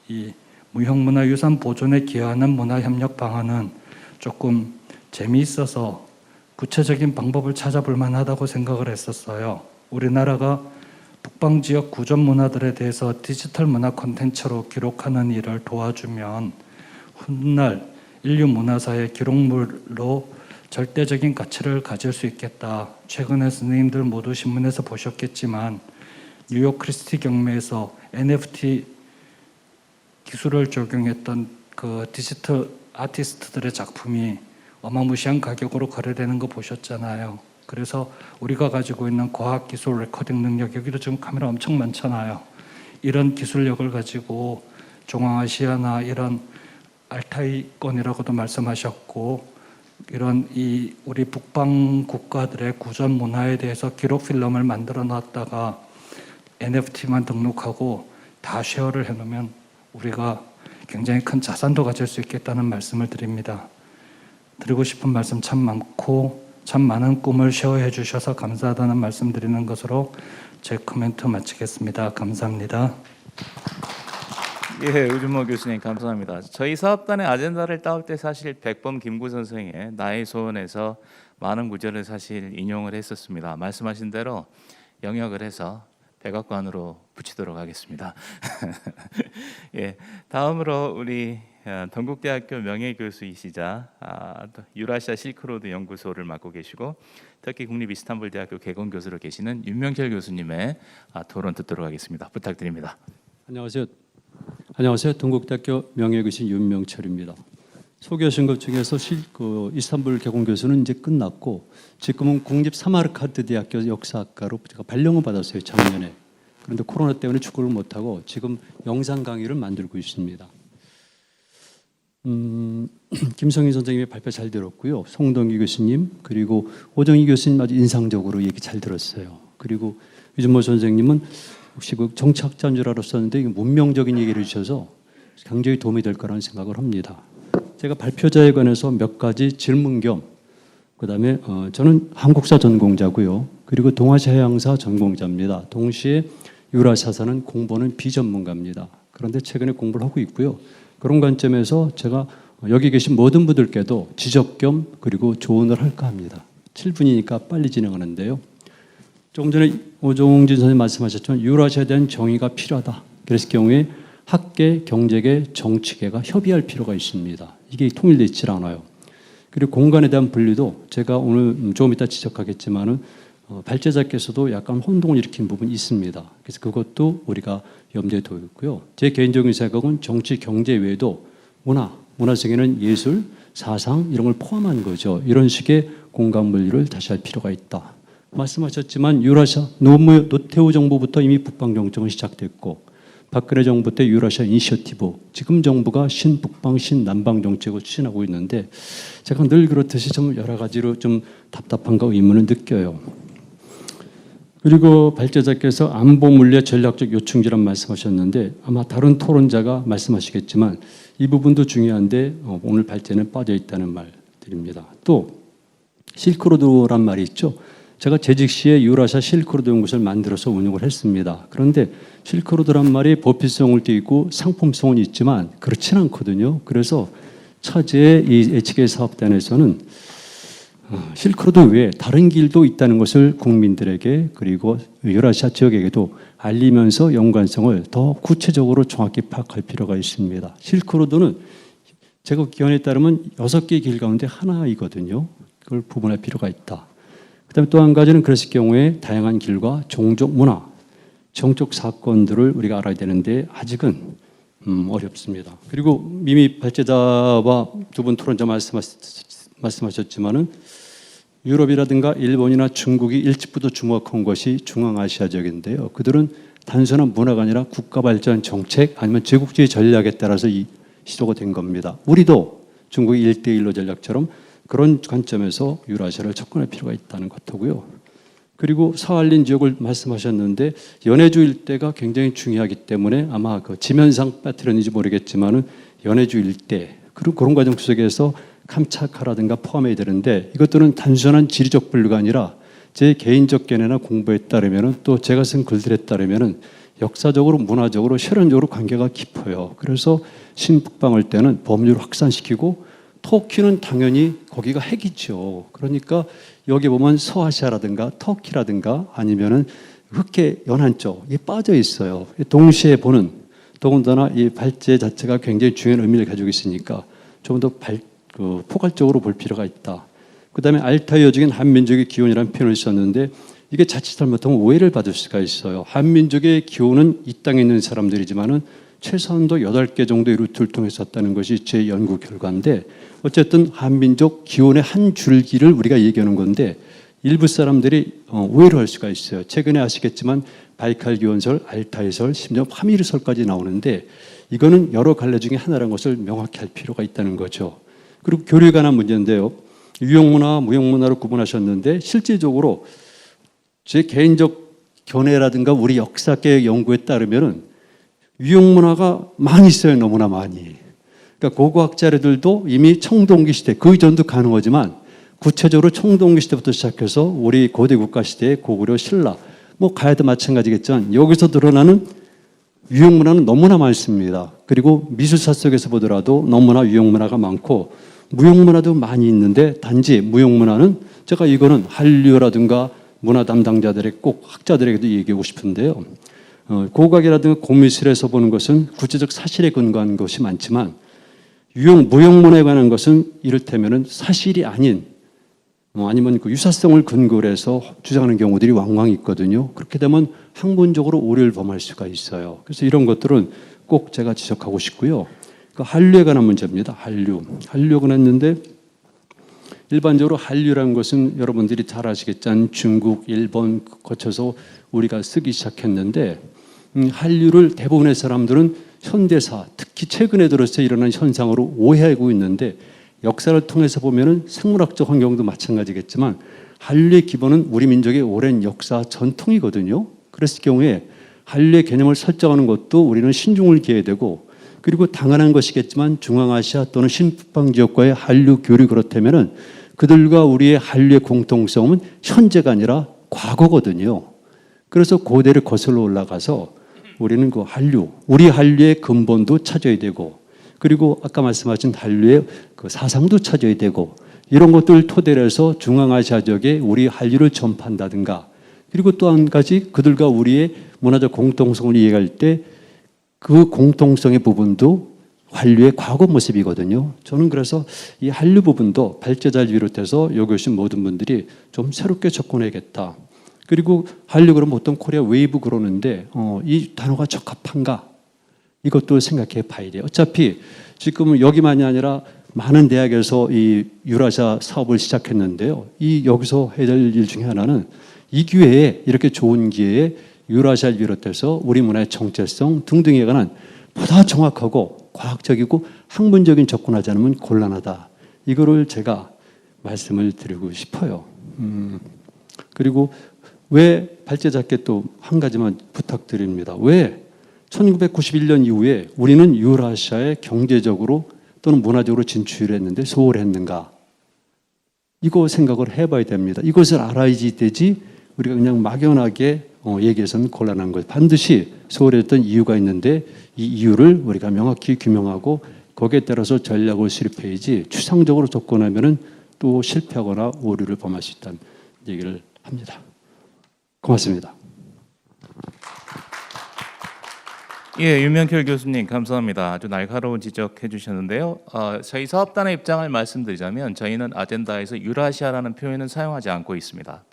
이 무형문화유산 보존에 기여하는 문화협력 방안은 조금 재미있어서 구체적인 방법을 찾아볼 만하다고 생각을 했었어요. 우리나라가 북방지역 구전 문화들에 대해서 디지털 문화 콘텐츠로 기록하는 일을 도와주면 훗날 인류 문화사의 기록물로 절대적인 가치를 가질 수 있겠다. 최근에 선생님들 모두 신문에서 보셨겠지만 뉴욕 크리스티 경매에서 NFT 기술을 적용했던 디지털 아티스트들의 작품이 어마무시한 가격으로 거래되는 거 보셨잖아요. 그래서 우리가 가지고 있는 과학기술 레코딩 능력, 여기도 지금 카메라 엄청 많잖아요. 이런 기술력을 가지고 중앙아시아나 이런 알타이권이라고도 말씀하셨고, 이런 우리 북방 국가들의 구전 문화에 대해서 기록 필름을 만들어 놨다가 NFT만 등록하고 다 쉐어를 해놓으면 우리가 굉장히 큰 자산도 가질 수 있겠다는 말씀을 드립니다. 드리고 싶은 말씀 참 많고 참 많은 꿈을 쉐어해 주셔서 감사하다는 말씀 드리는 것으로 제 코멘트 마치겠습니다. 감사합니다. 예, 우준모 교수님 감사합니다. 저희 사업단의 아젠다를 따올 때 사실 백범 김구 선생의 나의 소원에서 많은 구절을 사실 인용을 했었습니다. 말씀하신 대로 영역을 해서 백악관으로 붙이도록 하겠습니다. 예, 다음으로 우리 동국대학교 명예교수이시자 유라시아 실크로드 연구소를 맡고 계시고 터키 국립 이스탄불대학교 개공교수로 계시는 윤명철 교수님의 토론 듣도록 하겠습니다. 부탁드립니다. 안녕하세요. 동국대학교 명예교수인 윤명철입니다. 소개하신 것 중에서 이스탄불 개공교수는 이제 끝났고 지금은 국립 사마르칸드 대학교 역사학과로 제가 발령을 받았어요, 작년에. 그런데 코로나 때문에 축구를 못하고 지금 영상 강의를 만들고 있습니다. 김성인 선생님의 발표 잘 들었고요. 송동기 교수님 그리고 오정희 교수님 아주 인상적으로 얘기 잘 들었어요. 그리고 유준모 선생님은 혹시 정치학자인 줄 알았었는데 문명적인 얘기를 주셔서 굉장히 도움이 될 거라는 생각을 합니다. 제가 발표자에 관해서 몇 가지 질문 겸 그다음에 저는 한국사 전공자고요. 그리고 동아시아양사 전공자입니다. 동시에 유라사사는 공부는 비전문가입니다. 그런데 최근에 공부를 하고 있고요. 그런 관점에서 제가 여기 계신 모든 분들께도 지적 겸 그리고 조언을 할까 합니다. 7분이니까 빨리 진행하는데요. 조금 전에 오종진 선생님 말씀하셨지만 유라시아에 대한 정의가 필요하다. 그랬을 경우에 학계, 경제계, 정치계가 협의할 필요가 있습니다. 이게 통일되어 있지 않아요. 그리고 공간에 대한 분리도 제가 오늘 조금 이따 지적하겠지만은 발제자께서도 약간 혼동을 일으킨 부분이 있습니다. 그래서 그것도 우리가 염두에 두고 있고요. 제 개인적인 생각은 정치, 경제 외에도 문화성에는 예술, 사상 이런 걸 포함한 거죠. 이런 식의 공간 분리를 다시 할 필요가 있다. 말씀하셨지만 유라시아 노태우 정부부터 이미 북방 정책은 시작됐고 박근혜 정부 때 유라시아 이니셔티브, 지금 정부가 신북방 신남방 정책을 추진하고 있는데 제가 늘 그렇듯이 좀 여러 가지로 좀 답답함과 의문을 느껴요. 그리고 발제자께서 안보 물리의 전략적 요충지란 말씀하셨는데 아마 다른 토론자가 말씀하시겠지만 이 부분도 중요한데 오늘 발제는 빠져 있다는 말드립니다. 또 실크로드란 말이 있죠. 제가 재직 시에 유라시아 실크로드 연구소를 만들어서 운영을 했습니다. 그런데 실크로드란 말이 보편성을 띠고 상품성은 있지만 그렇지는 않거든요. 그래서 차제의 이 HK 사업단에서는 실크로드 외에 다른 길도 있다는 것을 국민들에게 그리고 유라시아 지역에게도 알리면서 연관성을 더 구체적으로 정확히 파악할 필요가 있습니다. 실크로드는 제가 기원에 따르면 6개의 길 가운데 하나이거든요. 그걸 구분할 필요가 있다. 그다음에 또 한 가지는 그랬을 경우에 다양한 길과 종족 문화, 정적 사건들을 우리가 알아야 되는데 아직은 어렵습니다. 그리고 이미 발제자와 두 분 토론자 말씀하셨지만은 유럽이라든가 일본이나 중국이 일찍부터 주목한 것이 중앙아시아 지역인데요. 그들은 단순한 문화가 아니라 국가 발전 정책 아니면 제국주의 전략에 따라서 이 시도가 된 겁니다. 우리도 중국의 1대1로 전략처럼 그런 관점에서 유라시아를 접근할 필요가 있다는 것이고요. 그리고 사할린 지역을 말씀하셨는데 연해주 일대가 굉장히 중요하기 때문에 아마 그 지면상 빠뜨렸는지 모르겠지만은 연해주 일대 그리고 그런 과정 속에서 캄차카라든가 포함해야 되는데 이것들은 단순한 지리적 분류가 아니라 제 개인적 견해나 공부에 따르면은 또 제가 쓴 글들에 따르면은 역사적으로 문화적으로 혈연적으로 관계가 깊어요. 그래서 신북방할 때는 법률을 확산시키고 터키는 당연히 거기가 핵이죠. 그러니까 여기 보면 서아시아라든가 터키라든가 아니면은 흑해 연안 쪽에 빠져 있어요. 동시에 보는 더군다나 이 발제 자체가 굉장히 중요한 의미를 가지고 있으니까 좀 더 포괄적으로 볼 필요가 있다. 그다음에 알타이어적인 한민족의 기원이라는 표현을 썼는데 이게 자칫 잘못하면 오해를 받을 수가 있어요. 한민족의 기원은 이 땅에 있는 사람들이지만은 최소한도 8개 정도의 루트를 통해 썼다는 것이 제 연구 결과인데 어쨌든 한민족 기원의 한 줄기를 우리가 얘기하는 건데 일부 사람들이 오해를 할 수가 있어요. 최근에 아시겠지만 바이칼 기원설, 알타이설, 심지어 파미르설까지 나오는데 이거는 여러 갈래 중에 하나라는 것을 명확히 할 필요가 있다는 거죠. 그리고 교류에 관한 문제인데요. 유형문화, 무형문화로 구분하셨는데 실질적으로 제 개인적 견해라든가 우리 역사계 연구에 따르면은 유형문화가 많이 있어요. 너무나 많이. 그러니까 고고학자들도 이미 청동기 시대, 그 이전도 가능하지만 구체적으로 청동기 시대부터 시작해서 우리 고대 국가 시대, 고구려, 신라, 뭐 가야도 마찬가지겠지만 여기서 드러나는 유형문화는 너무나 많습니다. 그리고 미술사 속에서 보더라도 너무나 유형문화가 많고 무형문화도 많이 있는데 단지 무형문화는 제가 이거는 한류라든가 문화 담당자들의 꼭 학자들에게도 얘기하고 싶은데요. 고각이라든가 고미술에서 보는 것은 구체적 사실에 근거한 것이 많지만 무형문화에 관한 것은 이를테면은 사실이 아닌 아니면 그 유사성을 근거로 해서 주장하는 경우들이 왕왕 있거든요. 그렇게 되면 학문적으로 오류를 범할 수가 있어요. 그래서 이런 것들은 꼭 제가 지적하고 싶고요. 그 한류에 관한 문제입니다. 한류가 했는데 일반적으로 한류라는 것은 여러분들이 잘 아시겠지만 중국, 일본 거쳐서 우리가 쓰기 시작했는데 한류를 대부분의 사람들은 현대사, 특히 최근에 들어서 일어난 현상으로 오해하고 있는데 역사를 통해서 보면은 생물학적 환경도 마찬가지겠지만 한류의 기본은 우리 민족의 오랜 역사 전통이거든요. 그랬을 경우에 한류의 개념을 설정하는 것도 우리는 신중을 기해야 되고 그리고 당연한 것이겠지만 중앙아시아 또는 신북방 지역과의 한류 교류 그렇다면은 그들과 우리의 한류의 공통성은 현재가 아니라 과거거든요. 그래서 고대를 거슬러 올라가서 우리는 그 한류, 우리 한류의 근본도 찾아야 되고, 그리고 아까 말씀하신 한류의 그 사상도 찾아야 되고, 이런 것들을 토대로 해서 중앙아시아 지역에 우리 한류를 전파한다든가, 그리고 또 한 가지 그들과 우리의 문화적 공통성을 이해할 때 그 공통성의 부분도 한류의 과거 모습이거든요. 저는 그래서 이 한류 부분도 발제자를 비롯해서 여기 오신 모든 분들이 좀 새롭게 접근해야겠다. 그리고 한류 그러면 보통 코리아 웨이브 그러는데 이 단어가 적합한가? 이것도 생각해 봐야 돼요. 어차피 지금은 여기만이 아니라 많은 대학에서 이 유라시아 사업을 시작했는데요. 이 여기서 해야 될 일 중에 하나는 이 기회에, 이렇게 좋은 기회에 유라시아를 비롯해서 우리 문화의 정체성 등등에 관한 보다 정확하고 과학적이고 학문적인 접근하지 않으면 곤란하다. 이거를 제가 말씀을 드리고 싶어요. 그리고 왜 발제자께 또 한 가지만 부탁드립니다. 왜 1991년 이후에 우리는 유라시아에 경제적으로 또는 문화적으로 진출했는데 소홀했는가? 이거 생각을 해봐야 됩니다. 이것을 알아야지 되지 우리가 그냥 막연하게 얘기해서는 곤란한 거예요. 반드시 소홀했던 이유가 있는데 이 이유를 우리가 명확히 규명하고 거기에 따라서 전략을 수립해야지 추상적으로 접근하면은 또 실패하거나 오류를 범할 수 있다는 얘기를 합니다. 고맙습니다. 예, 윤명철 교수님 감사합니다. 아주 날카로운 지적해 주셨는데요. 저희 사업단의 입장을 말씀드리자면 저희는 아젠다에서 유라시아라는 표현은 사용하지 않고 있습니다.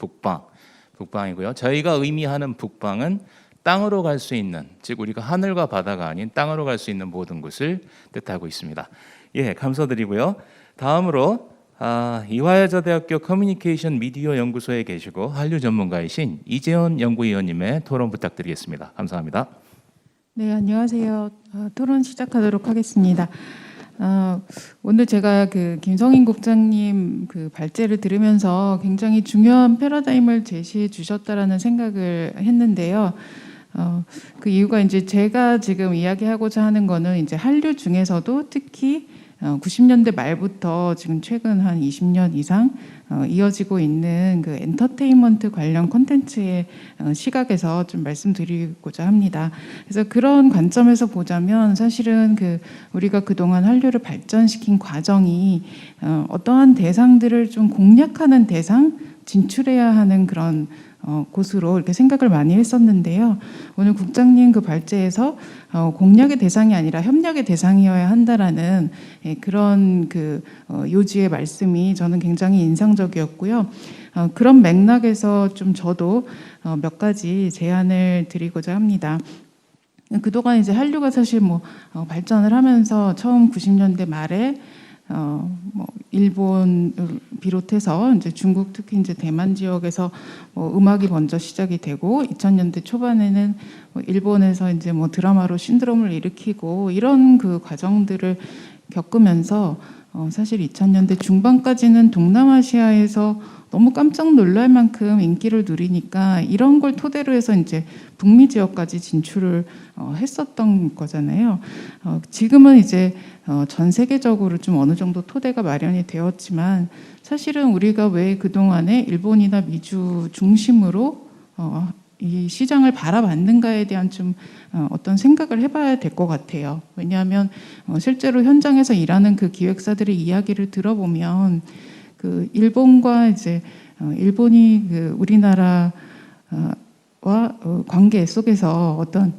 북방이고요. 저희가 의미하는 북방은 땅으로 갈 수 있는, 즉 우리가 하늘과 바다가 아닌 땅으로 갈 수 있는 모든 곳을 뜻하고 있습니다. 예, 감사드리고요. 다음으로 이화여자대학교 커뮤니케이션 미디어 연구소에 계시고 한류 전문가이신 이재원 연구위원님의 토론 부탁드리겠습니다. 감사합니다. 네, 안녕하세요. 토론 시작하도록 하겠습니다. 오늘 제가 그 김성인 국장님 그 발제를 들으면서 굉장히 중요한 패러다임을 제시해 주셨다라는 생각을 했는데요. 그 이유가 이제 제가 지금 이야기하고자 하는 거는 이제 한류 중에서도 특히 90년대 말부터 지금 최근 한 20년 이상 이어지고 있는 그 엔터테인먼트 관련 콘텐츠의 시각에서 좀 말씀드리고자 합니다. 그래서 그런 관점에서 보자면 사실은 그 우리가 그동안 한류를 발전시킨 과정이 어떠한 대상들을 좀 공략하는 대상, 진출해야 하는 그런 곳으로 이렇게 생각을 많이 했었는데요. 오늘 국장님 그 발제에서 공략의 대상이 아니라 협력의 대상이어야 한다라는 그런 그 요지의 말씀이 저는 굉장히 인상적이었고요. 그런 맥락에서 좀 저도 몇 가지 제안을 드리고자 합니다. 그동안 이제 한류가 사실 뭐 발전을 하면서 처음 90년대 말에 일본 비롯해서 이제 중국 특히 이제 대만 지역에서 음악이 먼저 시작이 되고 2000년대 초반에는 일본에서 이제 드라마로 신드롬을 일으키고 이런 그 과정들을 겪으면서 사실 2000년대 중반까지는 동남아시아에서 너무 깜짝 놀랄 만큼 인기를 누리니까 이런 걸 토대로 해서 이제 북미 지역까지 진출을 했었던 거잖아요. 지금은 이제 전 세계적으로 좀 어느 정도 토대가 마련이 되었지만 사실은 우리가 왜 그동안에 일본이나 미주 중심으로 이 시장을 바라봤는가에 대한 좀 어떤 생각을 해봐야 될 것 같아요. 왜냐하면 실제로 현장에서 일하는 그 기획사들의 이야기를 들어보면 그 일본과 이제 일본이 그 우리나라와 관계 속에서 어떤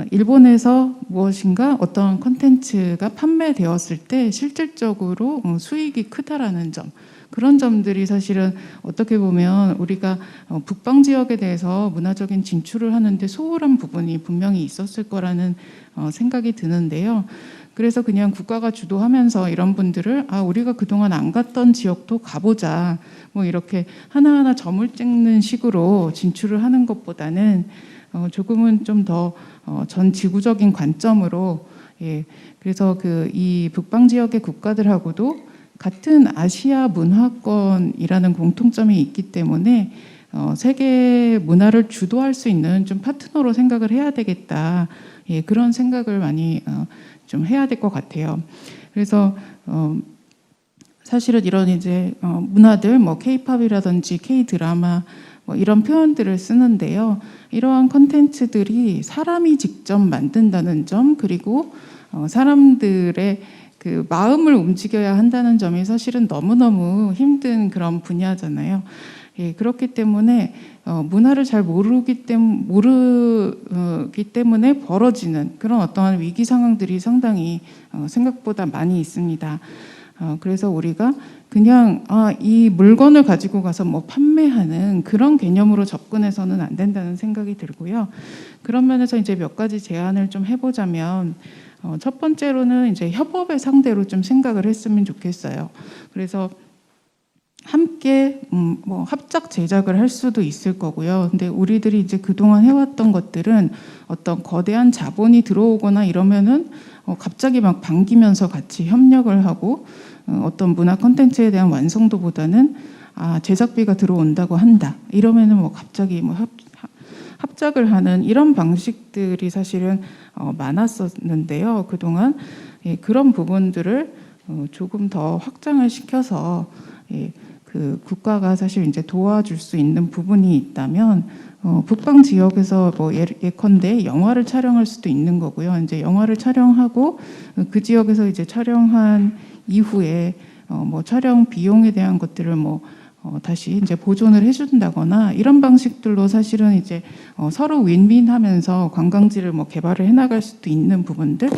일본에서 무엇인가 어떤 콘텐츠가 판매되었을 때 실질적으로 수익이 크다라는 점, 그런 점들이 사실은 어떻게 보면 우리가 북방 지역에 대해서 문화적인 진출을 하는데 소홀한 부분이 분명히 있었을 거라는 생각이 드는데요. 그래서 그냥 국가가 주도하면서 이런 분들을 우리가 그동안 안 갔던 지역도 가보자 이렇게 하나하나 점을 찍는 식으로 진출을 하는 것보다는 조금은 좀 더 전 지구적인 관점으로 그래서 그 이 북방 지역의 국가들하고도 같은 아시아 문화권이라는 공통점이 있기 때문에 세계 문화를 주도할 수 있는 좀 파트너로 생각을 해야 되겠다. 그런 생각을 많이 좀 해야 될 것 같아요. 그래서 사실은 이런 이제 문화들, 뭐 K-팝이라든지 K-드라마 뭐 이런 표현들을 쓰는데요. 이러한 컨텐츠들이 사람이 직접 만든다는 점, 그리고 사람들의 그 마음을 움직여야 한다는 점이 사실은 너무너무 힘든 그런 분야잖아요. 예, 그렇기 때문에 문화를 잘 모르기 때문에 벌어지는 그런 어떠한 위기 상황들이 상당히 생각보다 많이 있습니다. 그래서 우리가 그냥 이 물건을 가지고 가서 뭐 판매하는 그런 개념으로 접근해서는 안 된다는 생각이 들고요. 그런 면에서 이제 몇 가지 제안을 좀 해보자면, 첫 번째로는 이제 협업의 상대로 좀 생각을 했으면 좋겠어요. 그래서 함께 뭐 합작 제작을 할 수도 있을 거고요. 근데 우리들이 이제 그동안 해왔던 것들은 어떤 거대한 자본이 들어오거나 이러면은 갑자기 막 반기면서 같이 협력을 하고 어떤 문화 콘텐츠에 대한 완성도보다는 제작비가 들어온다고 한다. 이러면은 뭐 갑자기 뭐 합작을 하는 이런 방식들이 사실은 많았었는데요. 그동안 그런 부분들을 조금 더 확장을 시켜서 그 국가가 사실 이제 도와줄 수 있는 부분이 있다면 북방 지역에서 뭐 예컨대 영화를 촬영할 수도 있는 거고요. 이제 영화를 촬영하고 그 지역에서 이제 촬영한 이후에 뭐 촬영 비용에 대한 것들을 뭐 다시 이제 보존을 해준다거나 이런 방식들로 사실은 이제 서로 윈윈하면서 관광지를 뭐 개발을 해나갈 수도 있는 부분들,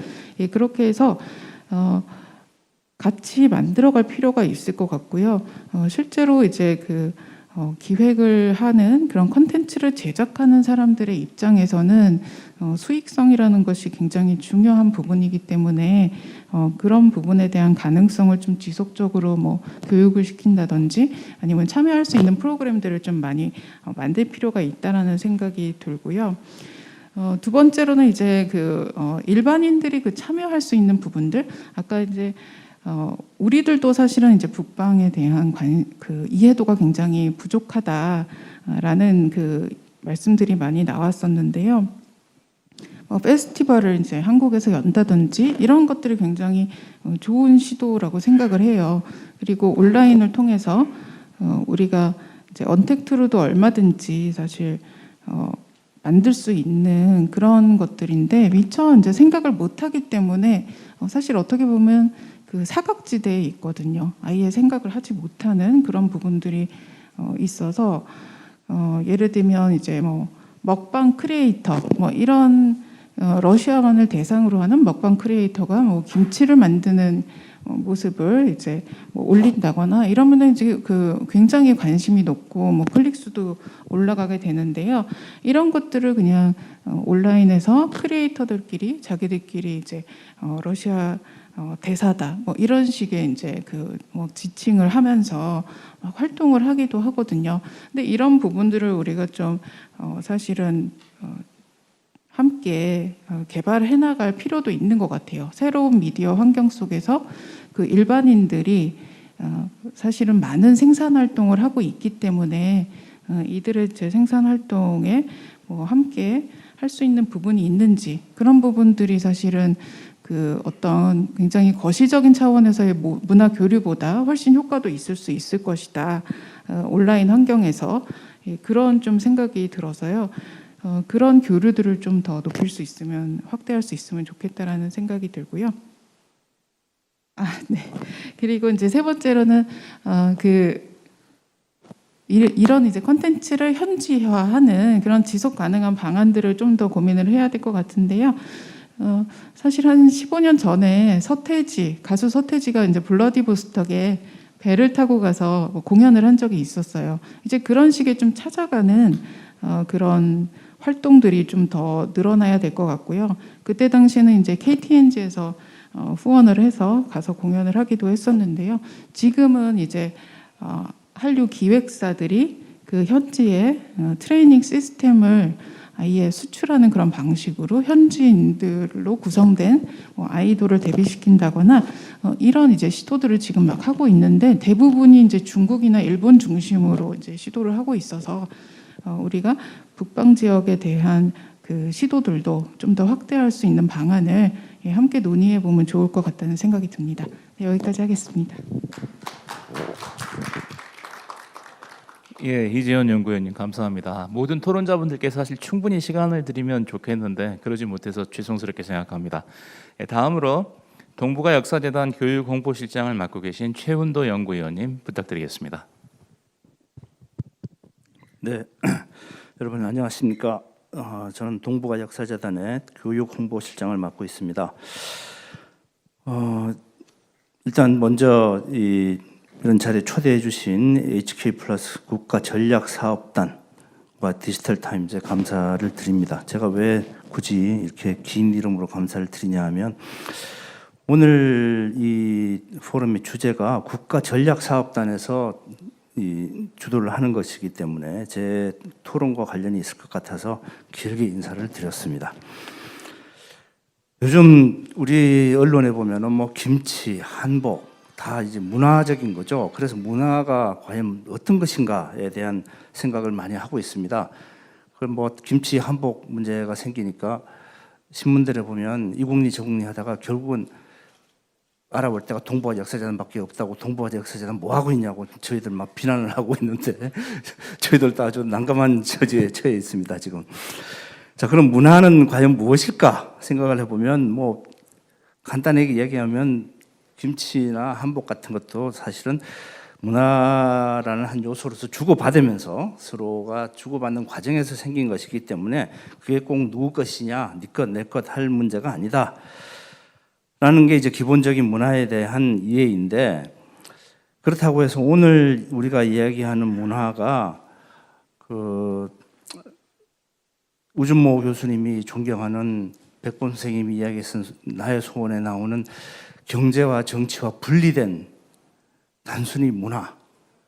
그렇게 해서 같이 만들어갈 필요가 있을 것 같고요. 실제로 이제 그 기획을 하는 그런 컨텐츠를 제작하는 사람들의 입장에서는 수익성이라는 것이 굉장히 중요한 부분이기 때문에 그런 부분에 대한 가능성을 좀 지속적으로 뭐 교육을 시킨다든지 아니면 참여할 수 있는 프로그램들을 좀 많이 만들 필요가 있다라는 생각이 들고요. 두 번째로는 이제 그 일반인들이 그 참여할 수 있는 부분들, 아까 이제 우리들도 사실은 이제 북방에 대한 그 이해도가 굉장히 부족하다라는 그 말씀들이 많이 나왔었는데요. 페스티벌을 이제 한국에서 연다든지 이런 것들이 굉장히 좋은 시도라고 생각을 해요. 그리고 온라인을 통해서 우리가 이제 언택트로도 얼마든지 사실 만들 수 있는 그런 것들인데 미처 이제 생각을 못하기 때문에 사실 어떻게 보면 그 사각지대에 있거든요. 아예 생각을 하지 못하는 그런 부분들이 있어서 예를 들면 이제 뭐 먹방 크리에이터 뭐 이런 러시아만을 대상으로 하는 먹방 크리에이터가 뭐 김치를 만드는 모습을 이제 뭐 올린다거나 이러면은 이제 그 굉장히 관심이 높고 뭐 클릭 수도 올라가게 되는데요. 이런 것들을 그냥 온라인에서 크리에이터들끼리 자기들끼리 이제 러시아 대사다 뭐 이런 식의 이제 그 뭐 지칭을 하면서 막 활동을 하기도 하거든요. 근데 이런 부분들을 우리가 좀 사실은 함께 개발해 나갈 필요도 있는 것 같아요. 새로운 미디어 환경 속에서 그 일반인들이 사실은 많은 생산 활동을 하고 있기 때문에 이들의 제 생산 활동에 뭐 함께 할 수 있는 부분이 있는지, 그런 부분들이 사실은 그 어떤 굉장히 거시적인 차원에서의 문화 교류보다 훨씬 효과도 있을 수 있을 것이다. 온라인 환경에서 그런 좀 생각이 들어서요. 그런 교류들을 좀 더 높일 수 있으면, 확대할 수 있으면 좋겠다라는 생각이 들고요. 네. 그리고 이제 세 번째로는 이런 이제 컨텐츠를 현지화하는 그런 지속 가능한 방안들을 좀 더 고민을 해야 될 것 같은데요. 사실 한 15년 전에 가수 서태지가 이제 블러디보스톡에 배를 타고 가서 공연을 한 적이 있었어요. 이제 그런 식의 좀 찾아가는 그런 활동들이 좀 더 늘어나야 될 것 같고요. 그때 당시에는 이제 KTNG에서 후원을 해서 가서 공연을 하기도 했었는데요. 지금은 이제 한류 기획사들이 그 현지의 트레이닝 시스템을 아예 수출하는 그런 방식으로 현지인들로 구성된 아이돌을 데뷔시킨다거나 이런 이제 시도들을 지금 막 하고 있는데, 대부분이 이제 중국이나 일본 중심으로 이제 시도를 하고 있어서 우리가 북방 지역에 대한 그 시도들도 좀 더 확대할 수 있는 방안을 함께 논의해 보면 좋을 것 같다는 생각이 듭니다. 네, 여기까지 하겠습니다. 예, 이재현 연구위원님 감사합니다. 모든 토론자분들께 사실 충분히 시간을 드리면 좋겠는데 그러지 못해서 죄송스럽게 생각합니다. 예, 다음으로 동북아 역사재단 교육홍보실장을 맡고 계신 최훈도 연구위원님 부탁드리겠습니다. 네, 여러분 안녕하십니까? 저는 동북아 역사재단의 교육홍보실장을 맡고 있습니다. 일단 먼저 이런 자리에 초대해 주신 HK 플러스 국가 전략 사업단과 디지털 타임즈에 감사를 드립니다. 제가 왜 굳이 이렇게 긴 이름으로 감사를 드리냐 하면 오늘 이 포럼의 주제가 국가 전략 사업단에서 주도를 하는 것이기 때문에 제 토론과 관련이 있을 것 같아서 길게 인사를 드렸습니다. 요즘 우리 언론에 보면은 뭐 김치, 한복 다 이제 문화적인 거죠. 그래서 문화가 과연 어떤 것인가에 대한 생각을 많이 하고 있습니다. 그럼 뭐 김치, 한복 문제가 생기니까 신문들에 보면 이국리 저국리 하다가 결국은 알아볼 때가 동북아 역사재단밖에 없다고, 동북아 역사재단 뭐 하고 있냐고 저희들 막 비난을 하고 있는데 저희들도 아주 난감한 처지에 처해 있습니다 지금. 자, 그럼 문화는 과연 무엇일까 생각을 해보면 뭐 간단하게 얘기하면 김치나 한복 같은 것도 사실은 문화라는 한 요소로서 주고받으면서 서로가 주고받는 과정에서 생긴 것이기 때문에 그게 꼭 누구 것이냐, 네 것, 내 것 할 문제가 아니다 라는 게 이제 기본적인 문화에 대한 이해인데, 그렇다고 해서 오늘 우리가 이야기하는 문화가 우준모 교수님이 존경하는 백범 선생님이 이야기했던 나의 소원에 나오는 경제와 정치와 분리된 단순히 문화,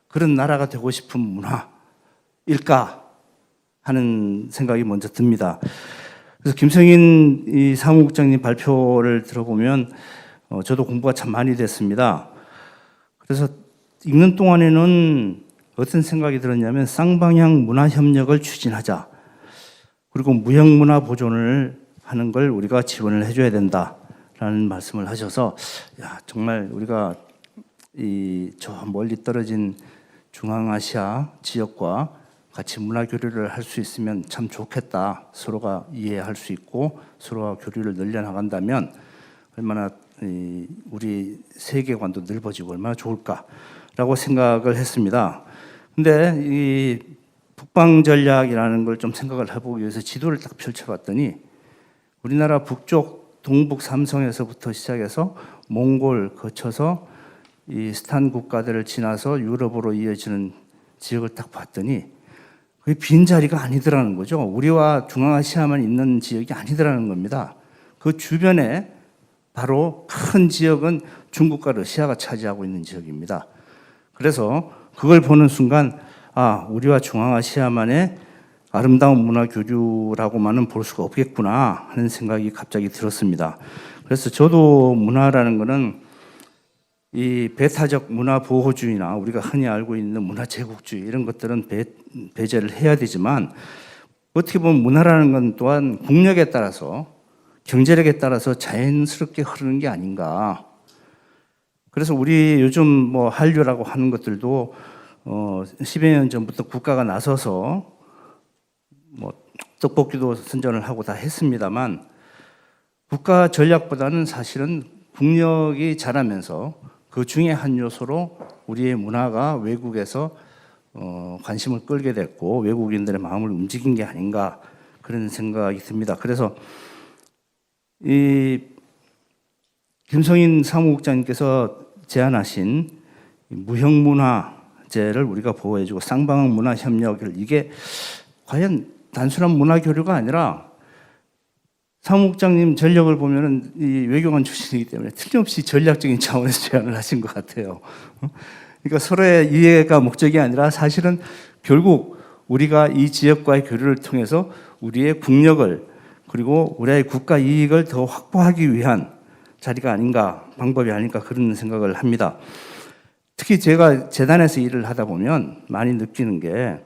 그런 나라가 되고 싶은 문화일까 하는 생각이 먼저 듭니다. 그래서 김성인 이 사무국장님 발표를 들어보면 저도 공부가 참 많이 됐습니다. 그래서 읽는 동안에는 어떤 생각이 들었냐면 쌍방향 문화협력을 추진하자, 그리고 무형문화 보존을 하는 걸 우리가 지원을 해줘야 된다라는 말씀을 하셔서, 야, 정말 우리가 저 멀리 떨어진 중앙아시아 지역과 같이 문화 교류를 할 수 있으면 참 좋겠다. 서로가 이해할 수 있고 서로가 교류를 늘려나간다면 얼마나 우리 세계관도 넓어지고 얼마나 좋을까라고 생각을 했습니다. 근데 이 북방 전략이라는 걸 좀 생각을 해보기 위해서 지도를 딱 펼쳐봤더니 우리나라 북쪽 동북 삼성에서부터 시작해서 몽골 거쳐서 이 스탄 국가들을 지나서 유럽으로 이어지는 지역을 딱 봤더니 그게 빈자리가 아니더라는 거죠. 우리와 중앙아시아만 있는 지역이 아니더라는 겁니다. 그 주변에 바로 큰 지역은 중국과 러시아가 차지하고 있는 지역입니다. 그래서 그걸 보는 순간 우리와 중앙아시아만의 아름다운 문화 교류라고만은 볼 수가 없겠구나 하는 생각이 갑자기 들었습니다. 그래서 저도 문화라는 거는 이 배타적 문화 보호주의나 우리가 흔히 알고 있는 문화 제국주의 이런 것들은 배제를 해야 되지만, 어떻게 보면 문화라는 건 또한 국력에 따라서 경제력에 따라서 자연스럽게 흐르는 게 아닌가. 그래서 우리 요즘 뭐 한류라고 하는 것들도 10여 년 전부터 국가가 나서서 뭐 떡볶이도 선전을 하고 다 했습니다만, 국가 전략보다는 사실은 국력이 자라면서 그 중에 한 요소로 우리의 문화가 외국에서 관심을 끌게 됐고 외국인들의 마음을 움직인 게 아닌가 그런 생각이 듭니다. 그래서 이 김성인 사무국장님께서 제안하신 무형문화재를 우리가 보호해주고 쌍방향 문화협력을, 이게 과연 단순한 문화 교류가 아니라 사무국장님 전력을 보면은 이 외교관 출신이기 때문에 틀림없이 전략적인 차원에서 제안을 하신 것 같아요. 그러니까 서로의 이해가 목적이 아니라 사실은 결국 우리가 이 지역과의 교류를 통해서 우리의 국력을 그리고 우리의 국가 이익을 더 확보하기 위한 자리가 아닌가, 방법이 아닌가 그런 생각을 합니다. 특히 제가 재단에서 일을 하다 보면 많이 느끼는 게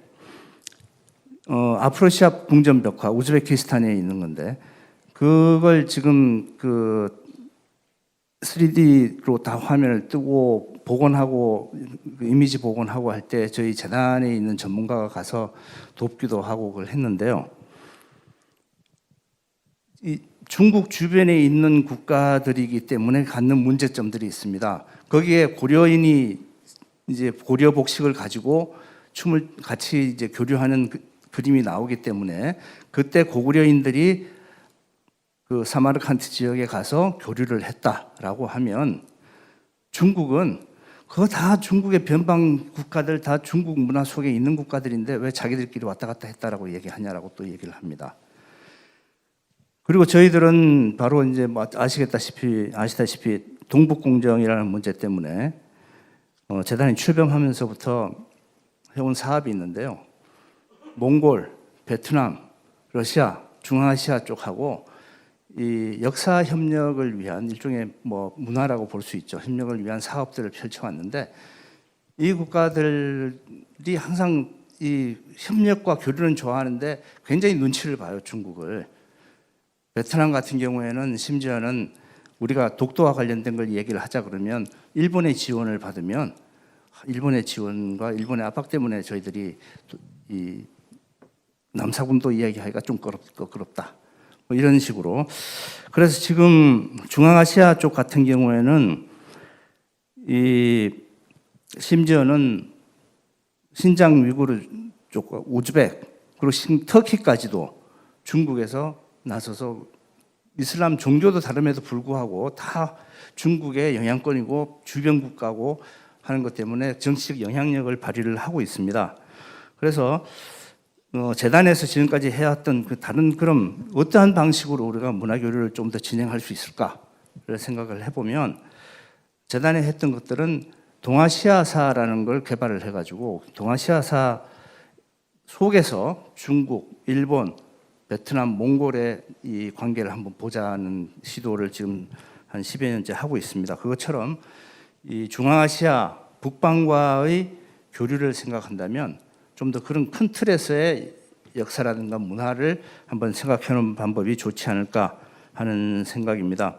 아프로시아 궁전벽화 우즈베키스탄에 있는 건데, 그걸 지금 3D로 다 화면을 뜨고 복원하고 이미지 복원하고 할 때 저희 재단에 있는 전문가가 가서 돕기도 하고 그걸 했는데요. 이 중국 주변에 있는 국가들이기 때문에 갖는 문제점들이 있습니다. 거기에 고려인이 이제 고려 복식을 가지고 춤을 같이 이제 교류하는 그림이 나오기 때문에 그때 고구려인들이 그 사마르칸트 지역에 가서 교류를 했다라고 하면 중국은 그거 다 중국의 변방 국가들 다 중국 문화 속에 있는 국가들인데 왜 자기들끼리 왔다 갔다 했다라고 얘기하냐라고 또 얘기를 합니다. 그리고 저희들은 바로 이제 뭐 아시다시피 동북공정이라는 문제 때문에 재단이 출범하면서부터 해온 사업이 있는데요. 몽골, 베트남, 러시아, 중앙아시아 쪽하고 이 역사 협력을 위한 일종의 뭐 문화라고 볼 수 있죠. 협력을 위한 사업들을 펼쳐왔는데 이 국가들이 항상 이 협력과 교류는 좋아하는데 굉장히 눈치를 봐요, 중국을. 베트남 같은 경우에는 심지어는 우리가 독도와 관련된 걸 얘기를 하자 그러면 일본의 지원을 받으면 일본의 지원과 일본의 압박 때문에 저희들이 이 남사군도 이야기하기가 좀 껄끄럽다. 뭐 이런 식으로. 그래서 지금 중앙아시아 쪽 같은 경우에는 이 심지어는 신장 위구르 쪽과 우즈벡 그리고 터키까지도 중국에서 나서서 이슬람 종교도 다름에도 불구하고 다 중국의 영향권이고 주변 국가고 하는 것 때문에 정치적 영향력을 발휘를 하고 있습니다. 그래서 재단에서 지금까지 해왔던 그 다른 그럼 어떠한 방식으로 우리가 문화교류를 좀 더 진행할 수 있을까를 생각을 해보면 재단에 했던 것들은 동아시아사라는 걸 개발을 해가지고 동아시아사 속에서 중국, 일본, 베트남, 몽골의 이 관계를 한번 보자는 시도를 지금 한 10여 년째 하고 있습니다. 그것처럼 이 중앙아시아 북방과의 교류를 생각한다면 좀 더 그런 큰 틀에서의 역사라든가 문화를 한번 생각해보는 방법이 좋지 않을까 하는 생각입니다.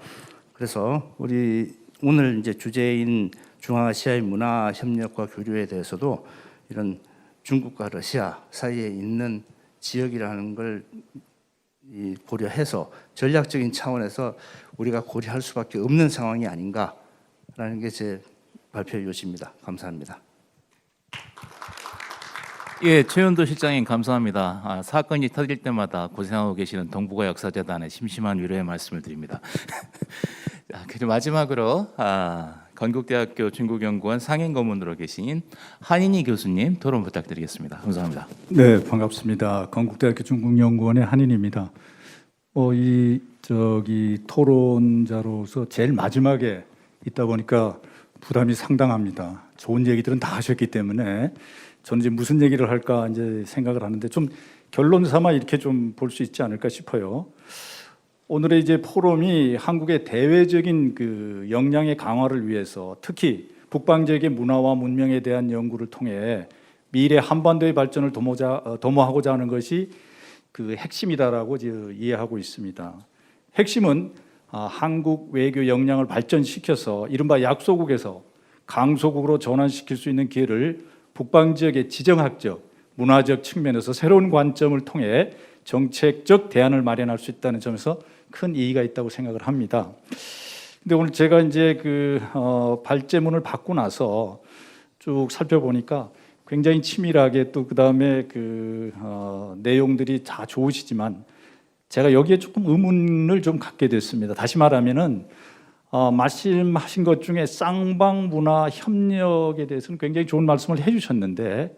그래서 우리 오늘 이제 주제인 중앙아시아의 문화 협력과 교류에 대해서도 이런 중국과 러시아 사이에 있는 지역이라는 걸 고려해서 전략적인 차원에서 우리가 고려할 수밖에 없는 상황이 아닌가라는 게 제 발표 요지입니다. 감사합니다. 예, 최윤도 실장님 감사합니다. 사건이 터질 때마다 고생하고 계시는 동북아 역사재단에 심심한 위로의 말씀을 드립니다. 그리고 마지막으로 건국대학교 중국연구원 상임고문으로 계신 한인희 교수님 토론 부탁드리겠습니다. 감사합니다. 네, 반갑습니다. 건국대학교 중국연구원의 한인입니다. 이 토론자로서 제일 마지막에 있다 보니까 부담이 상당합니다. 좋은 얘기들은 다 하셨기 때문에 저는 이제 무슨 얘기를 할까 이제 생각을 하는데 좀 결론 삼아 이렇게 좀 볼 수 있지 않을까 싶어요. 오늘의 이제 포럼이 한국의 대외적인 그 역량의 강화를 위해서 특히 북방 지역의 문화와 문명에 대한 연구를 통해 미래 한반도의 발전을 도모하고자 하는 것이 그 핵심이다라고 이해하고 있습니다. 핵심은 한국 외교 역량을 발전시켜서 이른바 약소국에서 강소국으로 전환시킬 수 있는 기회를 북방 지역의 지정학적, 문화적 측면에서 새로운 관점을 통해 정책적 대안을 마련할 수 있다는 점에서 큰 이의가 있다고 생각을 합니다. 근데 오늘 제가 이제 발제문을 받고 나서 쭉 살펴보니까 굉장히 치밀하게 또 그다음에 내용들이 다 좋으시지만 제가 여기에 조금 의문을 좀 갖게 됐습니다. 다시 말하면은 말씀하신 것 중에 쌍방 문화 협력에 대해서는 굉장히 좋은 말씀을 해주셨는데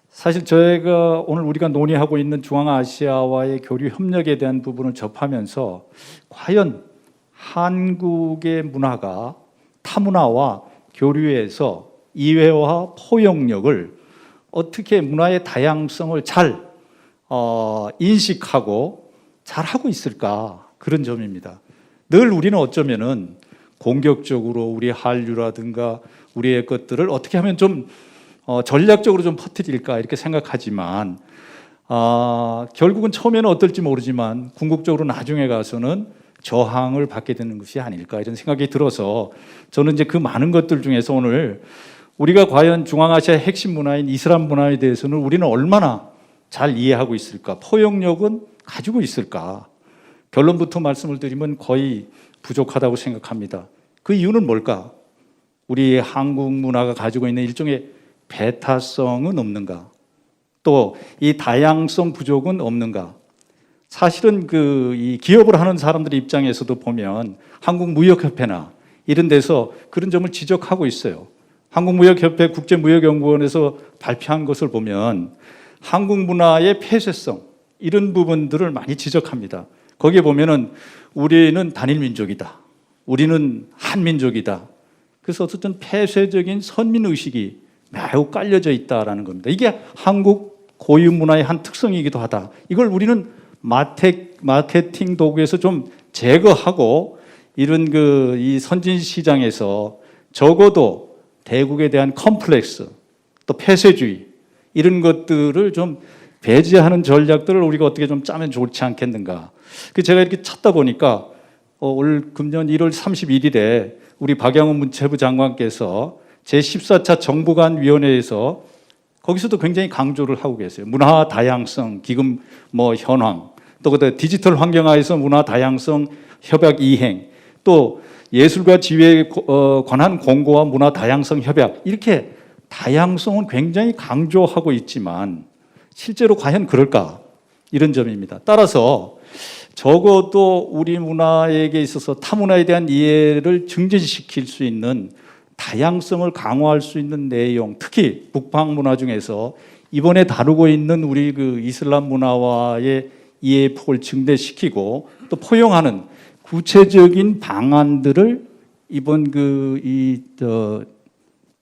사실 저희가 오늘 우리가 논의하고 있는 중앙아시아와의 교류 협력에 대한 부분을 접하면서 과연 한국의 문화가 타문화와 교류에서 이해와 포용력을 어떻게 문화의 다양성을 잘 인식하고 잘 하고 있을까 그런 점입니다. 늘 우리는 어쩌면은 공격적으로 우리 한류라든가 우리의 것들을 어떻게 하면 좀 전략적으로 좀 퍼뜨릴까 이렇게 생각하지만 결국은 처음에는 어떨지 모르지만 궁극적으로 나중에 가서는 저항을 받게 되는 것이 아닐까 이런 생각이 들어서 저는 이제 그 많은 것들 중에서 오늘 우리가 과연 중앙아시아의 핵심 문화인 이슬람 문화에 대해서는 우리는 얼마나 잘 이해하고 있을까? 포용력은 가지고 있을까? 결론부터 말씀을 드리면 거의 부족하다고 생각합니다. 그 이유는 뭘까? 우리 한국 문화가 가지고 있는 일종의 배타성은 없는가? 또 이 다양성 부족은 없는가? 사실은 이 기업을 하는 사람들의 입장에서도 보면 한국무역협회나 이런 데서 그런 점을 지적하고 있어요. 한국무역협회 국제무역연구원에서 발표한 것을 보면 한국 문화의 폐쇄성 이런 부분들을 많이 지적합니다. 거기에 보면은 우리는 단일민족이다. 우리는 한민족이다. 그래서 어쨌든 폐쇄적인 선민의식이 매우 깔려져 있다라는 겁니다. 이게 한국 고유 문화의 한 특성이기도 하다. 이걸 우리는 마케팅 도구에서 좀 제거하고 이런 이 선진 시장에서 적어도 대국에 대한 컴플렉스 또 폐쇄주의 이런 것들을 좀 배제하는 전략들을 우리가 어떻게 좀 짜면 좋지 않겠는가. 제가 이렇게 찾다 보니까 올 금년 1월 31일에 우리 박영훈 문체부 장관께서 제14차 정부 간 위원회에서 거기서도 굉장히 강조를 하고 계세요. 문화 다양성, 기금 현황, 또 디지털 환경하에서 문화 다양성 협약 이행, 또 예술과 지휘에 관한 공고와 문화 다양성 협약 이렇게 다양성은 굉장히 강조하고 있지만 실제로 과연 그럴까? 이런 점입니다. 따라서 적어도 우리 문화에게 있어서 타 문화에 대한 이해를 증진시킬 수 있는 다양성을 강화할 수 있는 내용, 특히 북방 문화 중에서 이번에 다루고 있는 우리 이슬람 문화와의 이해 폭을 증대시키고 또 포용하는 구체적인 방안들을 이번 이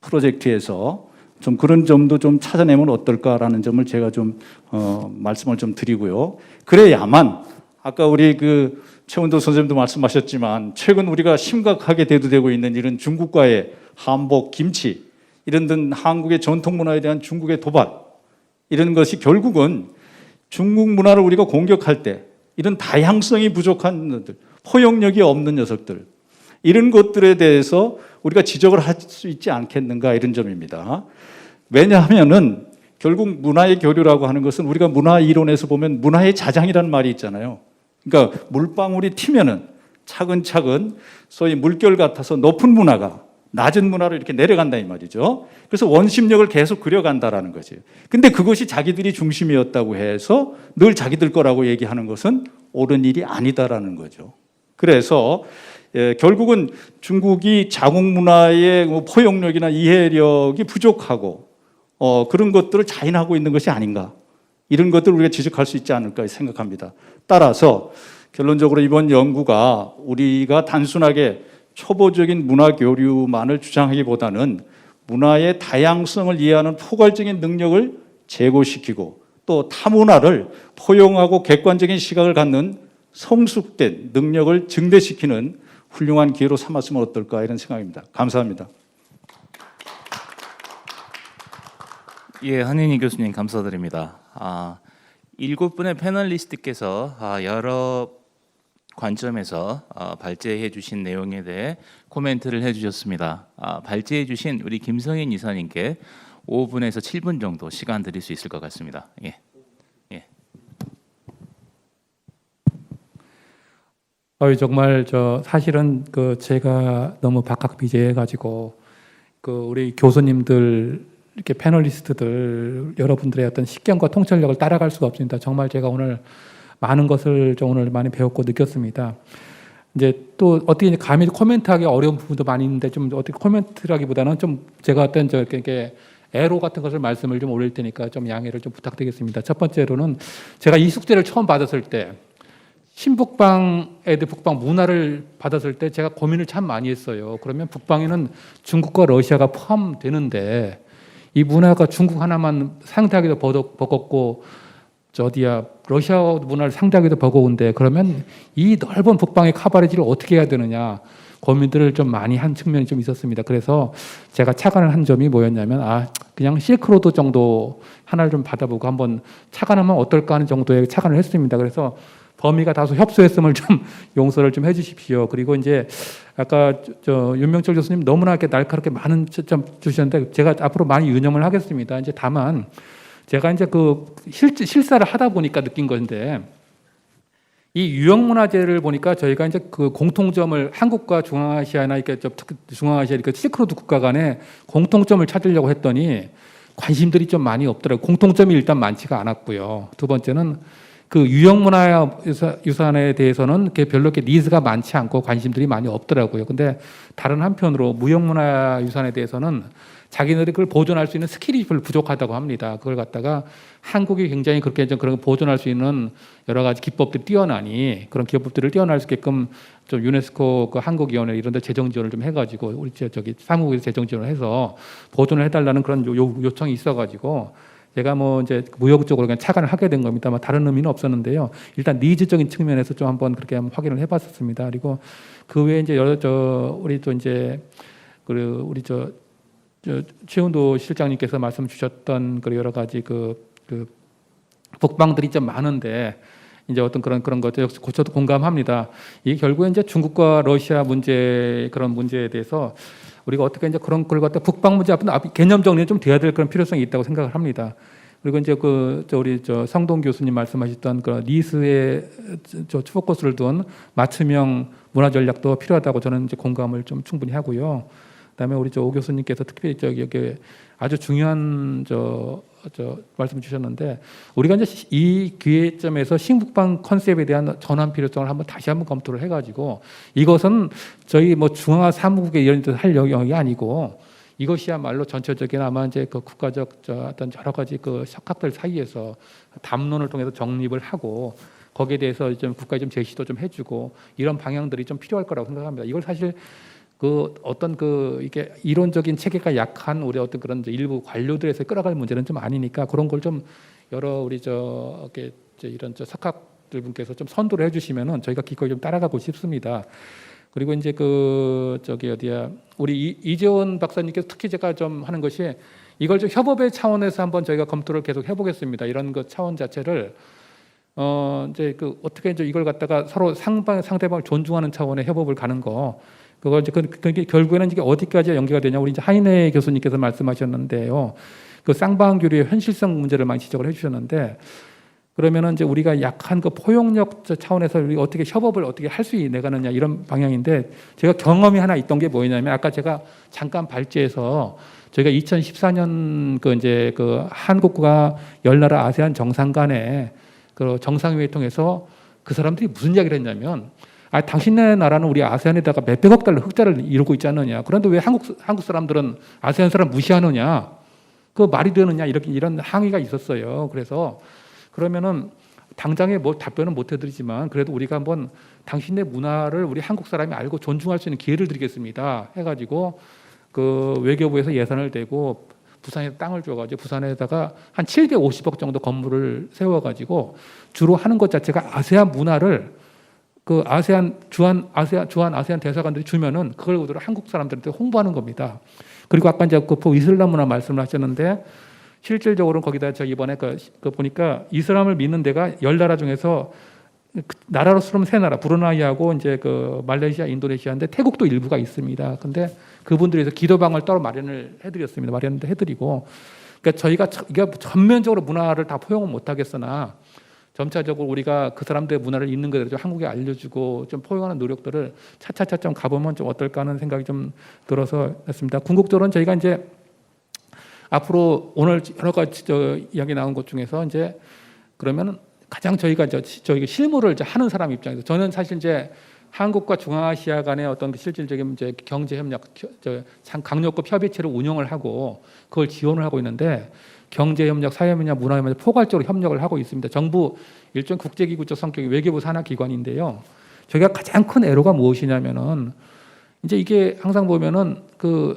프로젝트에서 좀 그런 점도 좀 찾아내면 어떨까라는 점을 제가 좀 말씀을 좀 드리고요. 그래야만 아까 우리 최원도 선생님도 말씀하셨지만 최근 우리가 심각하게 대두되고 있는 이런 중국과의 한복, 김치 이런 등 한국의 전통 문화에 대한 중국의 도발 이런 것이 결국은 중국 문화를 우리가 공격할 때 이런 다양성이 부족한 녀석들, 포용력이 없는 녀석들 이런 것들에 대해서 우리가 지적을 할 수 있지 않겠는가 이런 점입니다. 왜냐하면은 결국 문화의 교류라고 하는 것은 우리가 문화 이론에서 보면 문화의 자장이라는 말이 있잖아요. 그러니까 물방울이 튀면은 차근차근 소위 물결 같아서 높은 문화가 낮은 문화로 이렇게 내려간다 이 말이죠. 그래서 원심력을 계속 그려간다라는 거죠. 근데 그것이 자기들이 중심이었다고 해서 늘 자기들 거라고 얘기하는 것은 옳은 일이 아니다라는 거죠. 그래서 결국은 중국이 자국 문화의 포용력이나 이해력이 부족하고 그런 것들을 자인하고 있는 것이 아닌가. 이런 것들을 우리가 지적할 수 있지 않을까 생각합니다. 따라서 결론적으로 이번 연구가 우리가 단순하게 초보적인 문화 교류만을 주장하기보다는 문화의 다양성을 이해하는 포괄적인 능력을 제고시키고 또 타문화를 포용하고 객관적인 시각을 갖는 성숙된 능력을 증대시키는 훌륭한 기회로 삼았으면 어떨까 이런 생각입니다. 감사합니다. 예, 한인희 교수님 감사드립니다. 7분의 패널리스트께서 여러 관점에서 발제해 주신 내용에 대해 코멘트를 해주셨습니다. 발제해 주신 우리 김성인 이사님께 5분에서 7분 정도 시간 드릴 수 있을 것 같습니다. 예. 정말 사실은 제가 너무 박학비제해가지고 우리 교수님들 이렇게 패널리스트들 여러분들의 어떤 식견과 통찰력을 따라갈 수가 없습니다. 정말 제가 오늘 많은 것을 오늘 많이 배웠고 느꼈습니다. 이제 또 어떻게 감히 코멘트하기 어려운 부분도 많이 있는데 좀 어떻게 코멘트라기보다는 좀 제가 어떤 이렇게 애로 같은 것을 말씀을 좀 올릴 테니까 좀 양해를 좀 부탁드리겠습니다. 첫 번째로는 제가 이 숙제를 처음 받았을 때 신북방 애들 북방 문화를 받았을 때 제가 고민을 참 많이 했어요. 그러면 북방에는 중국과 러시아가 포함되는데 이 문화가 중국 하나만 상대하기도 버겁고 러시아 문화를 상대하기도 버거운데 그러면 이 넓은 북방의 카바레지를 어떻게 해야 되느냐 고민들을 좀 많이 한 측면이 좀 있었습니다. 그래서 제가 착안을 한 점이 뭐였냐면 그냥 실크로드 정도 하나를 좀 받아보고 한번 착안하면 어떨까 하는 정도의 착안을 했습니다. 그래서 범위가 다소 협소했음을 좀 용서를 좀 해주십시오. 그리고 이제 아까 저 윤명철 교수님 너무나 이렇게 날카롭게 많은 점 주셨는데 제가 앞으로 많이 유념을 하겠습니다. 이제 다만 제가 이제 그 실사를 하다 보니까 느낀 건데 이 유형문화재를 보니까 저희가 이제 그 공통점을 한국과 중앙아시아나 이렇게 특히 중앙아시아 이렇게 실크로드 국가 간에 공통점을 찾으려고 했더니 관심들이 좀 많이 없더라고요. 공통점이 일단 많지가 않았고요. 두 번째는 그 유형문화유산에 대해서는 별로 이렇게 니즈가 많지 않고 관심들이 많이 없더라고요. 근데 다른 한편으로 무형문화유산에 대해서는 자기들이 그걸 보존할 수 있는 스킬이 별로 부족하다고 합니다. 그걸 갖다가 한국이 굉장히 그렇게 좀 그런 거 보존할 수 있는 여러 가지 기법들이 뛰어나니 그런 기법들을 뛰어날 수 있게끔 좀 유네스코 그 한국위원회 이런 데 재정 지원을 좀 해가지고 우리 저기 사무국에서 재정 지원을 해서 보존을 해달라는 그런 요청이 있어가지고 제가 뭐 이제 무역적으로 그냥 착안을 하게 된 겁니다. 다른 의미는 없었는데요. 일단 니즈적인 측면에서 좀 한번 그렇게 한번 확인을 해봤었습니다. 그리고 그 외에 이제 우리 또 이제 우리 최은도 실장님께서 말씀 주셨던 그 여러 가지 그 북방들이 좀 많은데 이제 어떤 그런 것들 역시 저도 공감합니다. 이게 결국에 이제 중국과 러시아 그런 문제에 대해서 우리가 어떻게 이제 그런 걸 갖다 북방 문제 앞에 개념 정리는 좀 돼야 될 그런 필요성이 있다고 생각을 합니다. 그리고 이제 우리 성동 교수님 말씀하셨던 그 니스의 포커스를 둔 맞춤형 문화 전략도 필요하다고 저는 이제 공감을 좀 충분히 하고요. 그다음에 우리 오 교수님께서 특별히 여기 아주 중요한 말씀 주셨는데 우리가 이제 이 기회점에서 신북방 컨셉에 대한 전환 필요성을 다시 한번 검토를 해가지고 이것은 저희 뭐 중앙아 사무국에 이런 데서 할 영역이 아니고 이것이야말로 전체적인 아마 이제 그 국가적 어떤 여러 가지 그 석학들 사이에서 담론을 통해서 정립을 하고 거기에 대해서 좀 국가에 좀 제시도 좀 해주고 이런 방향들이 좀 필요할 거라고 생각합니다. 이걸 사실 이게 이론적인 체계가 약한 우리 어떤 그런 일부 관료들에서 끌어갈 문제는 좀 아니니까 그런 걸 좀 여러 우리 이런 석학들 분께서 좀 선도를 해주시면은 저희가 기꺼이 좀 따라가고 싶습니다. 그리고 이제 우리 이재원 박사님께서 특히 제가 좀 하는 것이 이걸 좀 협업의 차원에서 한번 저희가 검토를 계속 해보겠습니다. 이런 그 차원 자체를 이제 어떻게 이제 이걸 갖다가 서로 상대방을 존중하는 차원의 협업을 가는 거. 그걸 이제 그게 결국에는 이게 어디까지 연계가 되냐 우리 이제 하이네 교수님께서 말씀하셨는데요. 그 쌍방교류의 현실성 문제를 많이 지적을 해주셨는데 그러면은 이제 우리가 약한 그 포용력 차원에서 우리 어떻게 협업을 어떻게 할 수 있느냐 이런 방향인데 제가 경험이 하나 있던 게 뭐냐면 아까 제가 잠깐 발제해서 저희가 2014년 그 한국과 열나라 아세안 정상 간의 그 정상회의 통해서 그 사람들이 무슨 이야기를 했냐면 당신네 나라는 우리 아세안에다가 몇백억 달러 흑자를 이루고 있지 않느냐. 그런데 왜 한국 사람들은 아세안 사람 무시하느냐. 그 말이 되느냐. 이런 항의가 있었어요. 그래서 그러면은 당장에 뭐 답변은 못 해드리지만 그래도 우리가 한번 당신네 문화를 우리 한국 사람이 알고 존중할 수 있는 기회를 드리겠습니다. 해가지고 그 외교부에서 예산을 대고 부산에 땅을 줘가지고 부산에다가 한 750억 정도 건물을 세워가지고 주로 하는 것 자체가 아세안 문화를 그 주한 아세안 대사관들이 주면은 그걸 그대로 한국 사람들한테 홍보하는 겁니다. 그리고 아까 이제 그 이슬람 문화 말씀을 하셨는데 실질적으로는 거기다 저 이번에 보니까 이슬람을 믿는 데가 10나라 중에서 나라로 쓰면 3나라 브루나이하고 이제 그 말레이시아, 인도네시아인데 태국도 일부가 있습니다. 근데 그분들에서 기도방을 따로 마련을 해드렸습니다. 마련도 해드리고 그러니까 저희가 이게 전면적으로 문화를 다 포용은 못하겠으나 점차적으로 우리가 그 사람들의 문화를 있는 그대로 좀 한국에 알려주고 좀 포용하는 노력들을 차차차 좀 가보면 좀 어떨까 하는 생각이 좀 들어서 했습니다. 궁극적으로는 저희가 이제 앞으로 오늘 여러 가지 이야기 나온 것 중에서 이제 그러면은 가장 저희가 저희 실무를 이제 하는 사람 입장에서 저는 사실 이제 한국과 중앙아시아 간의 어떤 실질적인 이제 경제 협력, 강력급 협의체를 운영을 하고 그걸 지원을 하고 있는데. 경제협력, 사회협력, 문화협력 포괄적으로 협력을 하고 있습니다. 정부 일종 국제기구적 성격의 외교부 산하 기관인데요. 저희가 가장 큰 애로가 무엇이냐면은 이제 이게 항상 보면은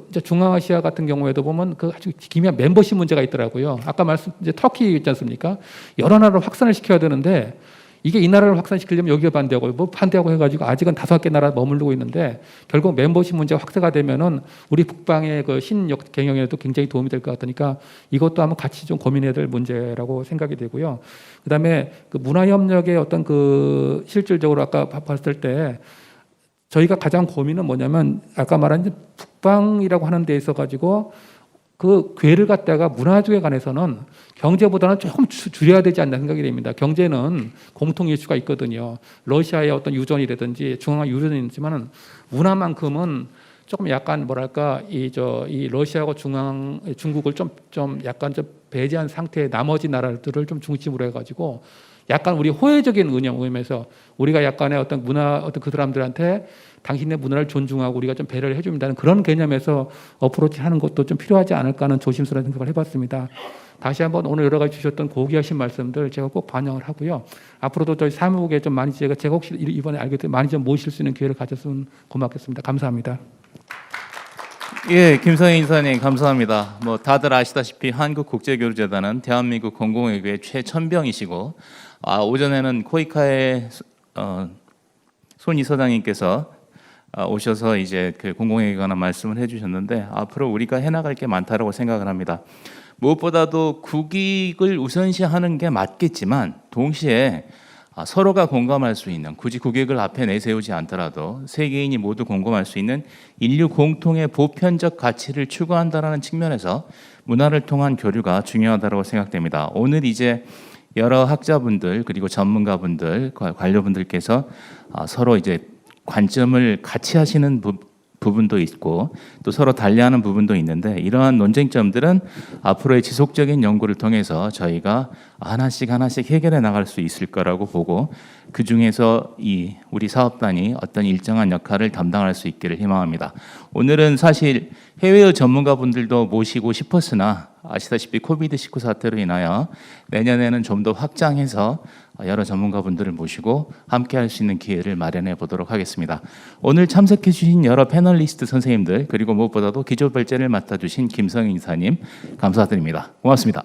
이제 중앙아시아 같은 경우에도 보면 아주 기미한 멤버십 문제가 있더라고요. 아까 이제 터키 있지 않습니까? 여러 나라로 확산을 시켜야 되는데 이게 이 나라를 확산시키려면 여기가 반대하고 뭐 반대하고 해가지고 아직은 5개 나라 머무르고 있는데 결국 멤버십 문제가 확대가 되면은 우리 북방의 그 신역 경영에도 굉장히 도움이 될 것 같으니까 이것도 한번 같이 좀 고민해야 될 문제라고 생각이 되고요. 그다음에 그 문화협력의 어떤 그 실질적으로 아까 봤을 때 저희가 가장 고민은 뭐냐면 아까 말한 북방이라고 하는 데 있어 가지고 그 궤를 갖다가 문화 쪽에 관해서는 경제보다는 조금 줄여야 되지 않나 생각이 됩니다. 경제는 공통 이슈가 있거든요. 러시아의 어떤 유전이라든지 중앙 유전이 있지만은 문화만큼은 조금 약간 뭐랄까 이 러시아하고 중국을 좀 약간 좀 배제한 상태의 나머지 나라들을 좀 중심으로 해가지고 약간 우리 호혜적인 의미에서 우리가 약간의 어떤 문화 어떤 그 사람들한테 당신의 문화를 존중하고 우리가 좀 배려를 해줍니다는 그런 개념에서 어프로치하는 것도 좀 필요하지 않을까 하는 조심스러운 생각을 해봤습니다. 다시 한번 오늘 여러 가지 주셨던 고귀하신 말씀들 제가 꼭 반영을 하고요. 앞으로도 저희 사무국에 좀 많이 제가 혹시 이번에 알게 되면 많이 좀 모실 수 있는 기회를 가졌으면 고맙겠습니다. 감사합니다. 예, 김성인 이사님 감사합니다. 뭐 다들 아시다시피 한국국제교류재단은 대한민국 공공외교의 최천병이시고 오전에는 코이카의 손 이사장님께서 오셔서 이제 그 공공외교에 관한 말씀을 해주셨는데 앞으로 우리가 해나갈 게 많다라고 생각을 합니다. 무엇보다도 국익을 우선시하는 게 맞겠지만 동시에 서로가 공감할 수 있는 굳이 국익을 앞에 내세우지 않더라도 세계인이 모두 공감할 수 있는 인류 공통의 보편적 가치를 추구한다는 측면에서 문화를 통한 교류가 중요하다고 생각됩니다. 오늘 이제 여러 학자분들 그리고 전문가분들 관료분들께서 서로 이제 관점을 같이 하시는 부분도 있고 또 서로 달리하는 부분도 있는데 이러한 논쟁점들은 앞으로의 지속적인 연구를 통해서 저희가 하나씩 해결해 나갈 수 있을 거라고 보고 그 중에서 우리 사업단이 어떤 일정한 역할을 담당할 수 있기를 희망합니다. 오늘은 사실 해외의 전문가분들도 모시고 싶었으나 아시다시피 코비드-19 사태로 인하여 내년에는 좀 더 확장해서 여러 전문가분들을 모시고 함께 할 수 있는 기회를 마련해 보도록 하겠습니다. 오늘 참석해 주신 여러 패널리스트 선생님들 그리고 무엇보다도 기조발제를 맡아주신 김성인 이사님 감사드립니다. 고맙습니다.